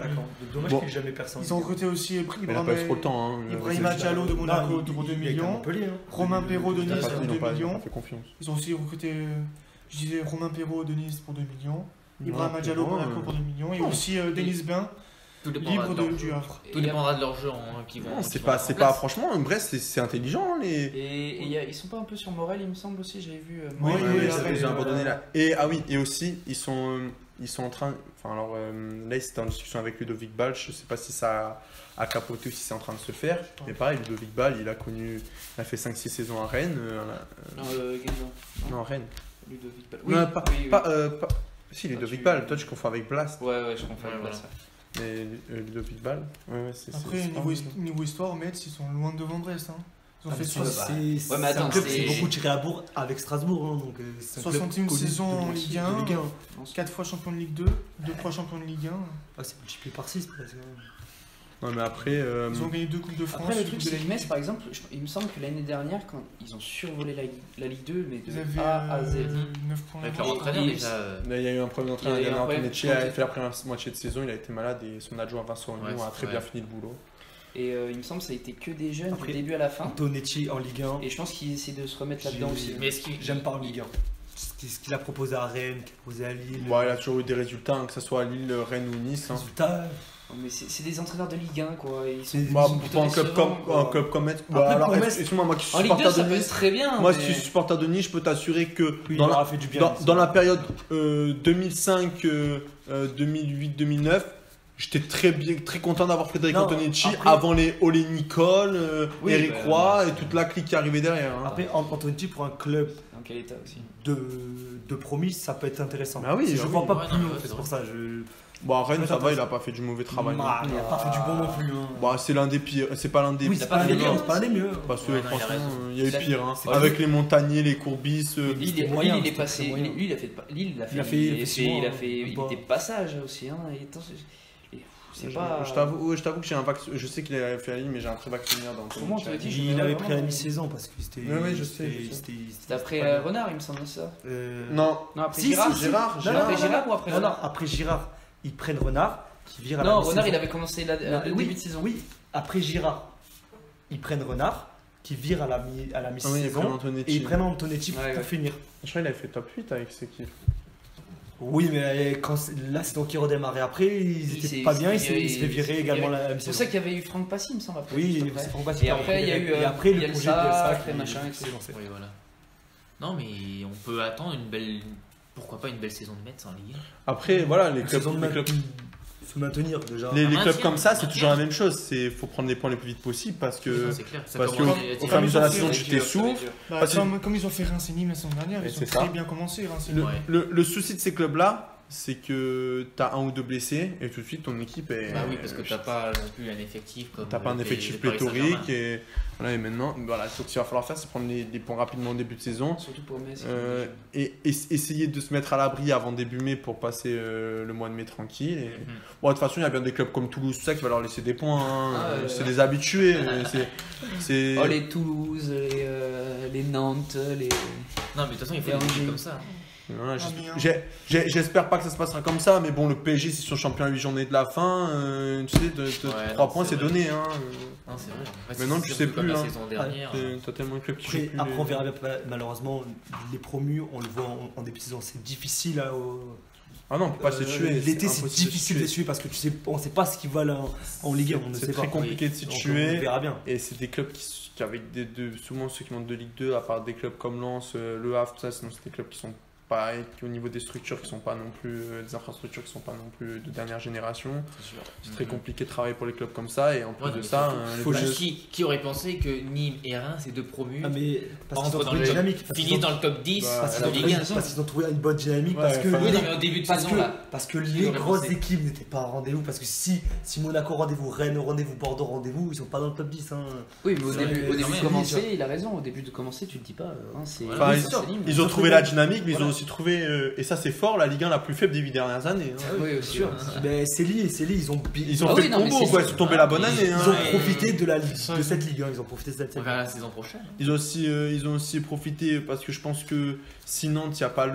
Dommage Bon. qu'il ait jamais percé. Ils ont recruté aussi Mais il a pas eu trop le temps. Hein. Ibrahima Diallo de Monaco pour 2 millions. Romain Perrault de Ils n'ont Nice pas, pour ils 2 n'ont pas millions. fait confiance. Ils ont aussi recruté, je disais, Romain Perrault de Nice pour 2 millions. Ibrahima Diallo de Monaco pour 2 millions. Et aussi Denis Bain, Tout dépendra libre de leur du jeu. Havre. Tout dépendra de leur jeu qui vont. Non, c'est qui vont pas, mettre en c'est place. pas, franchement, Brest, c'est intelligent. Hein, les... Et ils sont pas un peu sur Morel, il me semble aussi, j'avais vu. Oui, Ouais, oui, ouais, là, ils ont là. abandonné là. Et ah oui, et aussi ils sont en train. Enfin alors là, c'était en discussion avec Ludovic Ball. Je sais pas si ça a capoté ou si c'est en train de se faire. Mais pareil, Ludovic Ball, il a fait 5-6 saisons à Rennes. Non, Guézin. Non, à Rennes. Ludovic Ball. Non, Oui. pas. Si, Ludovic tu- Ball. Toi, tu confonds avec Blast. Ouais, je comprends. Ouais, voilà. voilà. Mais Ludovic Ball. Ouais, c'est. Après, c'est niveau histoire, Metz, ils sont loin devant Brest. Hein. Ils ont fait Ouais, mais attends, un club c'est- qui s'est beaucoup tiré à bourre avec Strasbourg. Hein, donc, c'est un club 61 connu saisons de en Ligue Ligue 1. 1, de Ligue 1. 4 fois champion de Ligue 2, 2 fois champion de Ligue 1. Ah, c'est multiplié par 6 presque. Non, mais après. Ils ont gagné 2 Coupes de France. Après, le une truc, Coupe de c'est que la Metz, Ligue. par exemple, il me semble que l'année dernière, quand ils ont survolé la Ligue 2, mais Ils de avaient A à Z. 9 points. Avec leur Et- entraîneur et- déjà. Là, il y a eu un problème d'entraîneur. Il y a eu un Antonecci problème. a fait la première moitié de saison, il a été malade et son adjoint Vincent Ouais, Ognon a c'est très vrai. bien fini le boulot. Et il me semble que ça a été que des jeunes Après, du début à la fin. Antonetti en Ligue 1. Et je pense qu'ils essaient de se remettre là-dedans aussi. Mais est-ce qu'il. J'aime pas en Ligue 1. Ce qu'il a proposé à Rennes, qu'il a proposé à Lille. Bon, il a toujours eu des résultats, hein, que ce soit à Lille, Rennes ou Nice. Hein. Résultat, Mais c'est des entraîneurs de Ligue 1, quoi. Et ils sont, C'est- ils Bah, sont plutôt pour un club décevants, quoi. un club comme Metz. Après, Bah, alors, pour Metz- excuse-moi, moi qui suis En Ligue 2, supporter ça de peut être Nice. très bien. Moi, mais- si je suis supporter de Nice, je peux t'assurer que oui, dans, il la, aura fait du bien. dans la période 2005-2008-2009, j'étais très content d'avoir Frédéric Non, Antonetti après- avant les Olé Nicole, Oui, Eric bah, Roy bah, et toute la clique qui arrivait derrière. Hein. Après, Antonetti pour un club Dans quel état aussi. de promis, ça peut être intéressant. Bah oui, je bah vois oui. pas Ouais, plus non, loin, ouais, c'est c'est pour ça. Je... Bon, à Rennes, Ouais, ça va, attends, il a pas fait du mauvais travail. Bah, il a pas fait du bon non plus. Hein. Bah, c'est l'un des pires, c'est pas l'un des Oui, c'est pas l'un des mieux, mieux. C'est pas l'un des mieux. Parce que Ouais, non, il a franchement, raison. il y a eu C'est- pire. Hein. c'est- Avec les Montagniers, les Courbis. C'était Lille, moyen, il est c'était passé. très moyen. Lui, il a fait. Lille, Il a fait, effectivement, il un peu. était passage aussi. Hein. Et attends, c'est pas. Je t'avoue que j'ai un vague. Je sais qu'il a fait à Lille, mais j'ai un très vague souvenir dans Comment tu veux dire? Il avait pris à la mi-saison parce que c'était. Ouais, je sais. C'était après pas bien. Renard, il me semble ça. Non, Non, après Si, Girard. si, Gérard, Non, Gérard. Après Girard ou après Non, non, Renard après Girard, ils prennent Renard qui vire à la Non, mi-saison. Renard, il avait commencé le Oui, début de saison. Oui, après Girard, ils prennent Renard qui vire à la Ah oui, il a pris mi-saison. Antonetti. Et ils prennent Antonetti Ouais, pour ouais. finir. Je crois qu'il avait fait top 8 avec ses équipes. Oui, mais là, c'est donc qu'ils redémarraient après. Ils étaient pas bien. Ils se fait virer également la C'est pour mi-saison. ça qu'il y avait eu Franck Passy, il me semble. Après, Oui, juste après. c'est pour passer Et par après, il y a eu, Et après, le Bielsa, projet de Bielsa après, qui machin, s'est etc. lancé. Oui, voilà. Non, mais on peut attendre une belle. Pourquoi pas une belle saison de Metz en Ligue 1. Après, voilà, les Une clubs, saison de les clubs, se maintenir déjà. les maintien, clubs comme ça, c'est maintien. toujours la même chose. Il faut prendre les points les plus vite possible parce que. Ça, c'est clair. Ça parce que commence au à- fur et à mesure de la saison, Ça tu va être dur, ça va être t'essouffles. dur. Bah, Parce que- comme ils ont fait Reims et Nîmes la saison dernière, Et ils ont c'est très ça. bien commencé. Reims et Le, Nîmes. Ouais. le souci de ces clubs-là, c'est que tu as un ou deux blessés et tout de suite ton équipe est. Bah oui, parce que t'as pas non plus un effectif comme. T'as pas un les- effectif les Paris pléthorique Saint-Germain. et, voilà, et maintenant, voilà, ce qu'il va falloir faire, c'est prendre les points rapidement au début de saison Surtout pour Metz. et essayer de se mettre à l'abri avant début mai pour passer le mois de mai tranquille. Et... Mhm. Bon, de toute façon, il y a bien des clubs comme Toulouse, tout ça, qui va leur laisser des points. Hein. Ah, ouais, c'est ouais. des habitués. c'est... Oh, les Toulouse, les Nantes, les. Non, mais de toute façon, il faut Et des équipes Angers. comme ça. Voilà, Amiens. j'espère pas que ça se passera comme ça, mais bon, le PSG, s'ils sont champions à 8 journées de la fin, tu sais, Ouais, 3 non, points, c'est c'est vrai. donné. Hein. Non, c'est vrai. Après, Maintenant, c'est tu sûr sais que comme plus, la hein. saison dernière. T'as tellement de clubs qui Après, jouent plus. après, on verra bien. Malheureusement, les promus, on le voit en début de saison, c'est difficile. Ah non, on peut pas se tuer. L'été, c'est impossible difficile de se tuer parce que on sait pas ce qu'ils valent en Ligue 1. On ne C'est sait très pas. compliqué de s'y Donc, on tuer. verra bien. Et c'est des clubs qui avec souvent ceux qui montent de Ligue 2, à part des clubs comme Lens, Le Havre, tout ça, sinon c'est des clubs qui sont pas, qui, au niveau des structures qui sont pas non plus, des infrastructures qui sont pas non plus de dernière génération. C'est très Mhm. compliqué de travailler pour les clubs comme ça. Et en plus Ouais, de mais ça, faut les juste qui aurait pensé que Nîmes et Reims, ces deux promus, Ah, mais parce qu'ils Entre ont dans trouvé le une top. dynamique. Parce qu'ils finissent ont- dans le top 10 Bah, parce de qu'ils ont Ligue trouvé- 1. parce qu'ils ont trouvé une bonne dynamique. Ouais, Parce que enfin, Oui, les- non, mais au début de Parce saison, que, là. parce que Qui les aurait grosses pensé équipes n'étaient pas au rendez-vous. Parce que si Monaco rendez-vous, Rennes au rendez-vous, Bordeaux rendez-vous, ils sont pas dans le top 10. Hein. Oui, mais au C'est début, vrai, au début quand de même. commencer, il a raison. Au début de commencer, tu te dis pas. Hein, c'est. Voilà. Enfin, oui, ils, c'est Nîmes. ils ont trouvé la dynamique, mais ils ont Voilà. aussi trouvé, et ça c'est fort, la Ligue 1 la plus faible des 8 dernières années. Hein. Oui, aussi. sûr. Mais c'est lié, ils ont Ils ont Ah fait oui, le non, mais combo, c'est quoi. ça. Ils sont tombés la bonne année. Ils hein. ont profité de ça. cette Ligue 1, ils ont profité de cette On Ligue verra 1. la saison prochaine. Ils ont aussi profité parce que je pense que si Nantes, il n'y a pas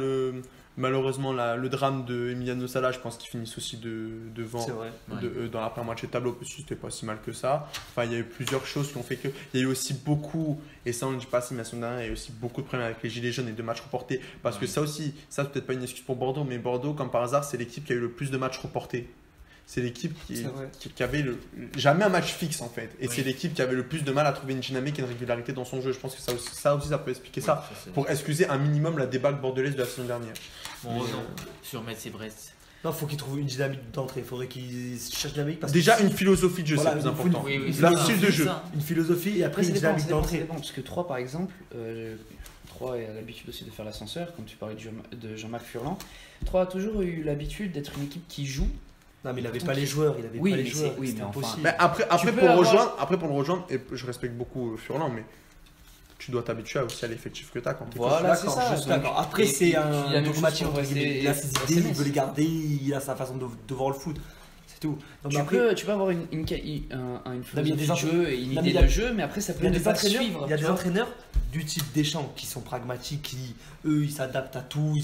malheureusement le drame de Emiliano Sala, je pense qu'ils finissent aussi devant C'est vrai. dans la première moitié de tableau parce que c'était pas si mal que ça. Enfin, il y a eu plusieurs choses qui ont fait que. Il y a eu aussi beaucoup, et ça on ne dit pas si, mais la semaine dernière, il y a eu aussi beaucoup de problèmes avec les Gilets jaunes et de matchs reportés. Parce que ça aussi, ça c'est peut-être pas une excuse pour Bordeaux, mais Bordeaux, comme par hasard, c'est l'équipe qui a eu le plus de matchs reportés. C'est l'équipe qui avait jamais un match fixe en fait. Et c'est l'équipe qui avait le plus de mal à trouver une dynamique et une régularité dans son jeu. Je pense que ça aussi, ça peut expliquer ça. Pour excuser un minimum la débâcle bordelaise de la saison dernière. Bon, non, sur Metz et Brest. Non, faut qu'ils trouvent une dynamique d'entrée. Il faudrait qu'ils cherchent une dynamique. Parce Déjà que une philosophie de jeu, Voilà, c'est plus il faut important. Oui, Leur c'est style ça, de c'est jeu. ça. une philosophie et après une dynamique ça d'entrée. dépend, parce que 3 par exemple, 3 a l'habitude aussi de faire l'ascenseur, comme tu parlais de Jean-Marc Furlan. 3 a toujours eu l'habitude d'être une équipe qui joue. Non, mais il avait pas les joueurs, il avait Oui, pas les mais joueurs. c'est- oui, c'était mais enfin- impossible. Mais après peux pour avoir- le rejoindre, et je respecte beaucoup Furlan, mais tu dois t'habituer aussi à l'effectif que tu as quand tu Voilà, c'est D'accord, ça. je suis donc- d'accord. Après, et c'est puis, un la même chose dogmatique, pour entre rester- guillemets. Il a ses rester idées, il Metz. veut les garder, il a sa façon de voir le foot. C'est tout. Non, mais Tu après, peux avoir une mais il y a philosophie des de jeu et une non, mais il idée y a- de jeu, mais après ça il peut y a ne des pas te entraîneurs, suivre. il y a tu des vois. entraîneurs du type Deschamps qui sont pragmatiques, qui eux ils s'adaptent à tout, ils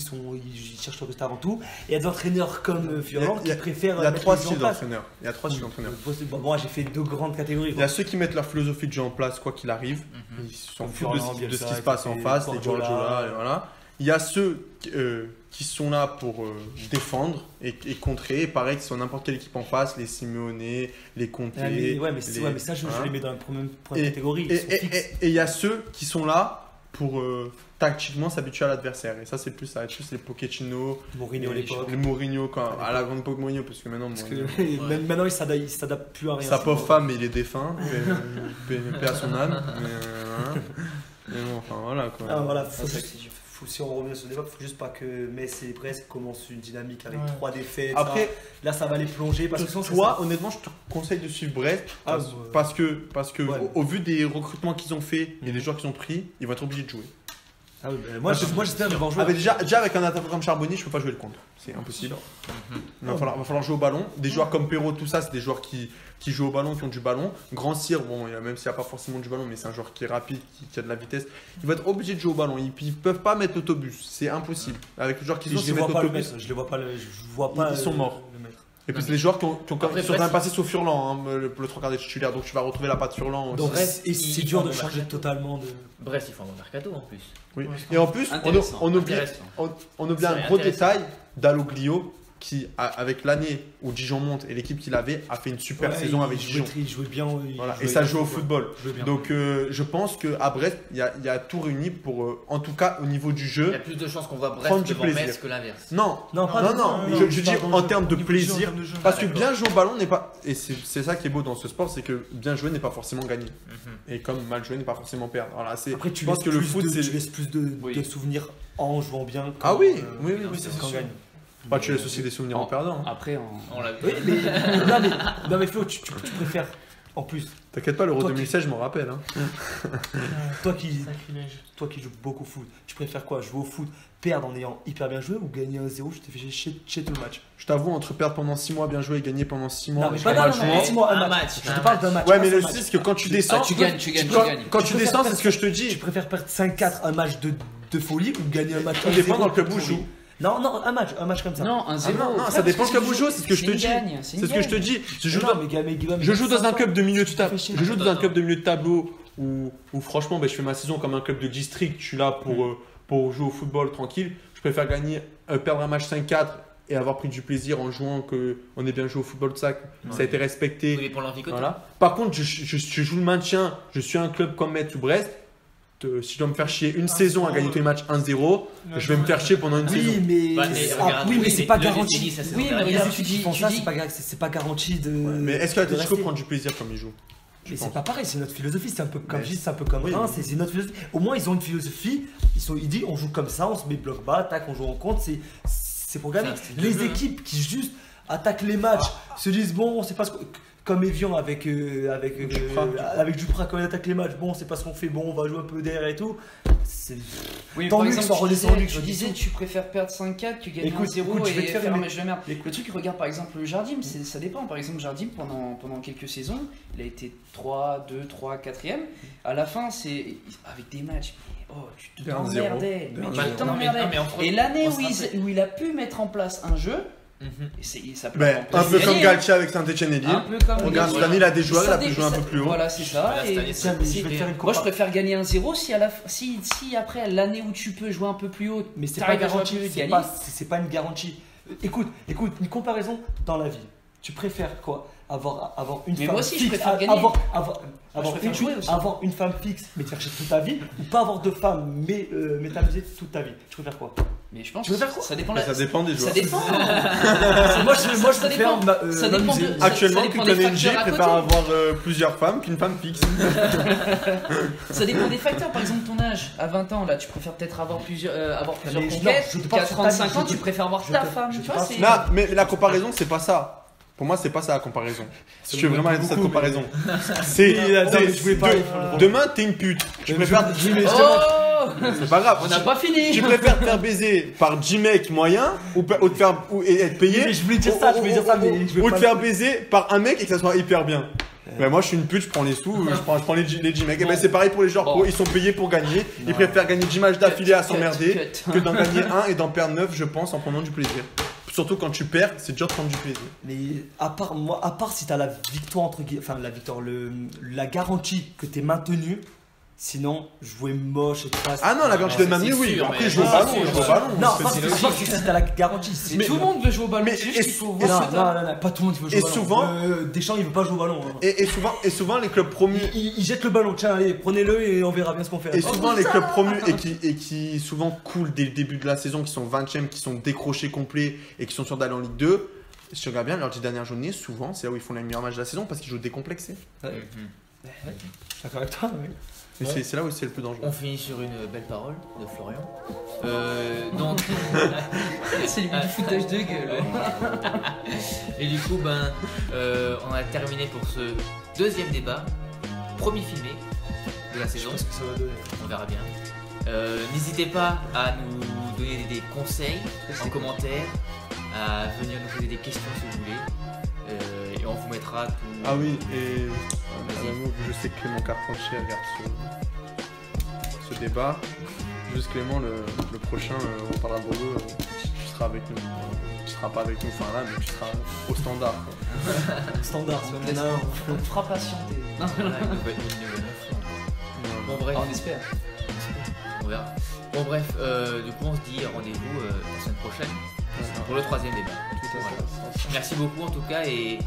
cherchent le résultat avant tout. Et il y a des entraîneurs comme Furlan Il y a- qui préfèrent. Il y a mettre trois les gens en styles place. d'entraîneurs. Il y a trois styles d'entraîneurs. Bon, moi j'ai fait deux grandes catégories. Il y a ceux qui mettent leur philosophie de jeu en place quoi qu'il arrive. Mhm. Ils s'en Comme foutent de Furlan, ce qui se Bielsa, passe en et face, les Guardiola. Guardiola, et voilà. Il y a ceux qui sont là pour défendre et contrer. Et pareil, qui sont n'importe quelle équipe en face, les Simeone, les Conte. Ouais, mais ça je les mets dans la première catégorie. Ils sont fixes. Et il y a ceux qui sont là pour tactiquement s'habituer à l'adversaire. Et ça, c'est plus les Pochettino, Mourinho à l'époque. les Mourinho, à la grande époque Mourinho, parce que maintenant, Parce Mourinho, que même maintenant il s'adapte plus à rien. sa pauvre femme, il est défunt, paix à son âme. Mais bon, enfin voilà quoi. Ah, voilà, Ah, c'est vrai que c'est dur. si on revient sur le débat, il faut juste pas que Metz et Brest commencent une dynamique avec Ouais. 3 défaites. Après, là ça va les plonger parce que sinon, toi, honnêtement, je te conseille de suivre Brest Ah, parce que Ouais. au vu des recrutements qu'ils ont fait et des joueurs qu'ils ont pris, ils vont être obligés de jouer. Ah oui, moi j'espère qu'ils vont jouer. Déjà avec un attaquant comme Charbonnier, je peux pas jouer le contre. C'est impossible. Il va falloir jouer au ballon. Des joueurs comme Perrault, tout ça, c'est des joueurs qui jouent au ballon, qui ont du ballon. Grand Cyr, bon, même s'il n'y a pas forcément du ballon, mais c'est un joueur qui est rapide, qui a de la vitesse. Il va être obligé de jouer au ballon. Ils peuvent pas mettre l'autobus. C'est impossible. Avec les joueurs qui je sont, les ils vois mettent pas le l'autobus. mettre. Je les vois pas. Je vois pas. Ils sont morts. le mettre. Et puis c'est les joueurs qui sont quand Après, même passés sous Furlan, hein, le 3 quarts des titulaires. Donc tu vas retrouver la patte Furlan aussi. Donc Brest, et c'est ils dur font de un changer mercato. totalement de. Brest, ils font un bon mercato en plus. Oui. Ouais, Et en plus, Intéressant, on oublie intéressant. on oublie C'est un gros intéressant. détail d'Aloglio qui, avec l'année où Dijon monte et l'équipe qu'il avait, a fait une super Ouais, saison il avec jouait Dijon. Il jouait bien. Voilà. Et ça joue au football. Il jouait bien. Donc je pense qu'à Brest, il y a tout réuni pour, en tout cas au niveau du Il y jeu. a plus de chances qu'on voit Brest Prendre du devant plaisir. Metz que l'inverse. Non, Non, pas non, je dis parle dans le en jeu, termes de au niveau du jeu, en plaisir. termes de jeu. Parce que d'accord. bien jouer au ballon n'est pas. Et c'est ça qui est beau dans ce sport, c'est que bien jouer n'est pas forcément gagner. Et comme mal jouer n'est pas forcément perdre. Voilà, Après, tu je pense laisses que le plus foot, de- c'est. tu laisses plus de Oui. souvenirs en jouant bien. Ah qu'en, oui, oui, c'est qu'en sûr. gagne. Bah, tu laisses aussi des souvenirs en En- perdant. hein. Après, On l'a vu. Oui, mais non mais Flo, tu préfères en plus T'inquiète pas, l'Euro Toi, 2016, je m'en rappelle. Hein. toi qui Sacrilège. joues beaucoup au foot, tu préfères quoi? Jouer au foot, perdre en ayant hyper bien joué ou gagner 1-0, je t'ai fait chez tout le match? Je t'avoue, entre perdre pendant 6 mois bien joué et gagner pendant 6 mois, Non, mais je pas mal non, jouant. dis-moi un Un match. match, Je un te parle match. d'un match. Ouais, pas mais un le match. souci, c'est que quand tu descends, tu gagnes, tu gagnes, tu quand, gagnes. quand tu Tu descends, préfères c'est ce que je te Tu dis. préfères perdre 5-4 un match de folie ou gagner un match Tout dépend 1-0 dans le club où je pourri? joue. Non, un match comme ça. Non, un 0. non, ça dépend de club où je joue, c'est ce que je te dis. C'est C'est ce que je te dis. Je joue Non, dans- mais gars, Je joue dans un club de milieu de Tu te tableau. fais chier. Je joue dans un club de milieu de tableau où franchement, ben, je fais ma saison comme un club de district. Je suis là pour jouer au football tranquille. Je préfère perdre un match 5-4 et avoir pris du plaisir en jouant que on ait bien joué au football de ça. Ça a été respecté. Oui, pour l'envie Voilà. Par contre, je joue le maintien. Je suis un club comme Metz ou Brest. Si je dois me faire chier une saison à gagner tous les matchs 1-0, je vais me faire chier pendant une saison. Oui, mais Bah, mais regarde, oui, mais oui, c'est mais pas le garanti. Génie, ça, c'est Oui, dans mais la regarde, vie. ceux qui font ça, c'est pas garanti de. Mais est-ce que de l'Atlético rester. prend du plaisir comme il joue? Mais c'est pas pareil, c'est notre philosophie, c'est un peu comme Mais- je dis, c'est un peu comme Oui. Reims, c'est notre philosophie. Au moins ils ont une philosophie, ils disent on joue comme ça, on se met bloc bas, tac, on joue en contre, c'est pour gagner. C'est un style de Les jeu, équipes qui juste attaquent les matchs, se disent bon, on sait pas ce que. comme Evian avec Duprat quand il attaque les matchs. Bon, c'est pas ce qu'on fait, bon, on va jouer un peu derrière et tout. Oui, tant par mieux que exemple, ça redescendu. tu disais tu préfères perdre 5-4 que gagner Écoute, 1-0 je vais et te faire faire un une- match de merde. Écoute. Le truc, regarde par exemple le Jardim, ça dépend. Par exemple, Jardim, pendant quelques saisons, il a été 3, 2, 3, 4ème. À la fin, c'est avec des matchs. Oh, tu Des 1-0, t'emmerdais. des Mais 1-0. tu Non, mais t'emmerdais. entre- Et l'année on se où il a pu mettre en place un jeu, Mhm. ça peut Ben, un peu comme Galtier avec Saint-Etienne et Un Lille. peu comme Regarde, cette Galtier. année, il a des joueurs, il Ça a pu jouer un peu plus haut. Voilà, c'est ça. Voilà, cette et année, Tiens, mais je vais te faire une moi, je préfère gagner 1-0 si après l'année où tu peux jouer un peu plus haut, Mais c'est t'arrives pas à jouer un garanti, peu plus, c'est gagner. pas une garantie. Écoute, une comparaison dans la vie. Tu préfères quoi? Avoir une Mais femme moi aussi, je fixe, préfère gagner. avoir jouer aussi. avoir une femme fixe mais te faire chier toute ta vie, ou pas avoir de femme mais t'amuser toute ta vie. Tu préfères quoi? Mais je pense Tu veux faire que quoi ça dépend. Mais ça dépend des Ça joueurs. dépend. Moi je Ça préfère dépend. Ça dépend m'amuser. de- Actuellement, ça dépend Kukone des NG facteurs à préfère côté. avoir plusieurs femmes qu'une femme fixe. Ça dépend des facteurs. Par exemple, ton âge, à 20 ans, là, tu préfères peut-être avoir plusieurs Mais conquêtes. je te Qu'à parle sur ta 35 vie, ans, je te- tu préfères avoir je ta te- femme. je Tu te vois, parle c'est. Non, mais la comparaison, c'est pas ça. Pour moi, c'est pas ça la comparaison. Si tu veux vraiment aller dans cette comparaison, c'est. Je voulais pas. Demain, t'es une pute. Tu préfères. Oh, C'est pas grave. on n'a pas fini. Tu préfères te faire baiser par J-Mec moyen ou te faire et être payé Mais je voulais dire ça, mais je vais ou pas te faire baiser par un mec et que ça soit hyper bien. Ben moi je suis une pute, je prends les sous, je prends les J-Mec. Et ben c'est pareil pour les joueurs pro, ils sont payés pour gagner. Ils préfèrent gagner 10 matchs d'affilée à s'emmerder que d'en gagner un et d'en perdre 9, je pense, en prenant du plaisir. Surtout quand tu perds, c'est dur de prendre du plaisir. Mais à part si t'as la victoire entre guillemets, enfin la victoire, la garantie que t'es maintenu, sinon jouer moche et tout ça. Ah non, la garantie de c'est maintenu, oui. sûr, Après, mais- je joue au Ah, ballon, c'est je joue au sûr. ballon. Non, C'est- parce que si t'as la garantie. Mais tout le monde veut jouer au ballon. mais- C'est juste qu'il faut et- voir Non, ce non, pas tout le monde veut jouer Et au ballon. souvent- Deschamps il veut pas jouer au ballon. Hein. Et souvent les clubs promus. Il jette le ballon, tiens, allez, prenez-le et on verra bien ce qu'on fait. Et souvent les clubs promus et qui souvent coulent dès le début de la saison, qui sont 20e, qui sont décrochés complets et qui sont sûrs d'aller en Ligue 2, si tu regardes bien leurs 10 dernières journées, souvent c'est là où ils font les meilleurs matchs de la saison parce qu'ils jouent décomplexés. D'accord avec toi, oui. Et Bon. c'est là où c'est le plus dangereux. On finit sur une belle parole de Florian. Donc, C'est du foutage de gueule. et du coup, on a terminé pour ce deuxième débat, premier filmé de la Je saison. pense que ça va donner. On verra bien. N'hésitez pas à nous donner des conseils en commentaire, à venir nous poser des questions si vous voulez. Et on vous mettra tout. Ah oui, et je sais que Clément Carpentier regarde ce débat. Juste Clément, le prochain, on parlera de Bordeaux, tu seras avec nous. Tu seras pas avec nous, enfin là, mais tu seras au standard. quoi. Standard, c'est On te fera patienter. Voilà, une nouvelle info. Bon, bref, On espère. on verra. Bon, bref, du coup, on se dit rendez-vous la semaine prochaine pour le troisième débat. Voilà. Merci beaucoup en tout cas et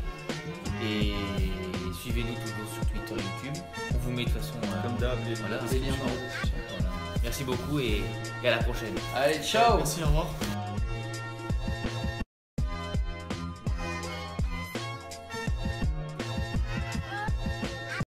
suivez-nous toujours sur Twitter et YouTube. On vous met de toute façon Comme d'hab, voilà, Les liens dans voilà. Merci beaucoup et à la prochaine. Allez, ciao. Merci, au revoir.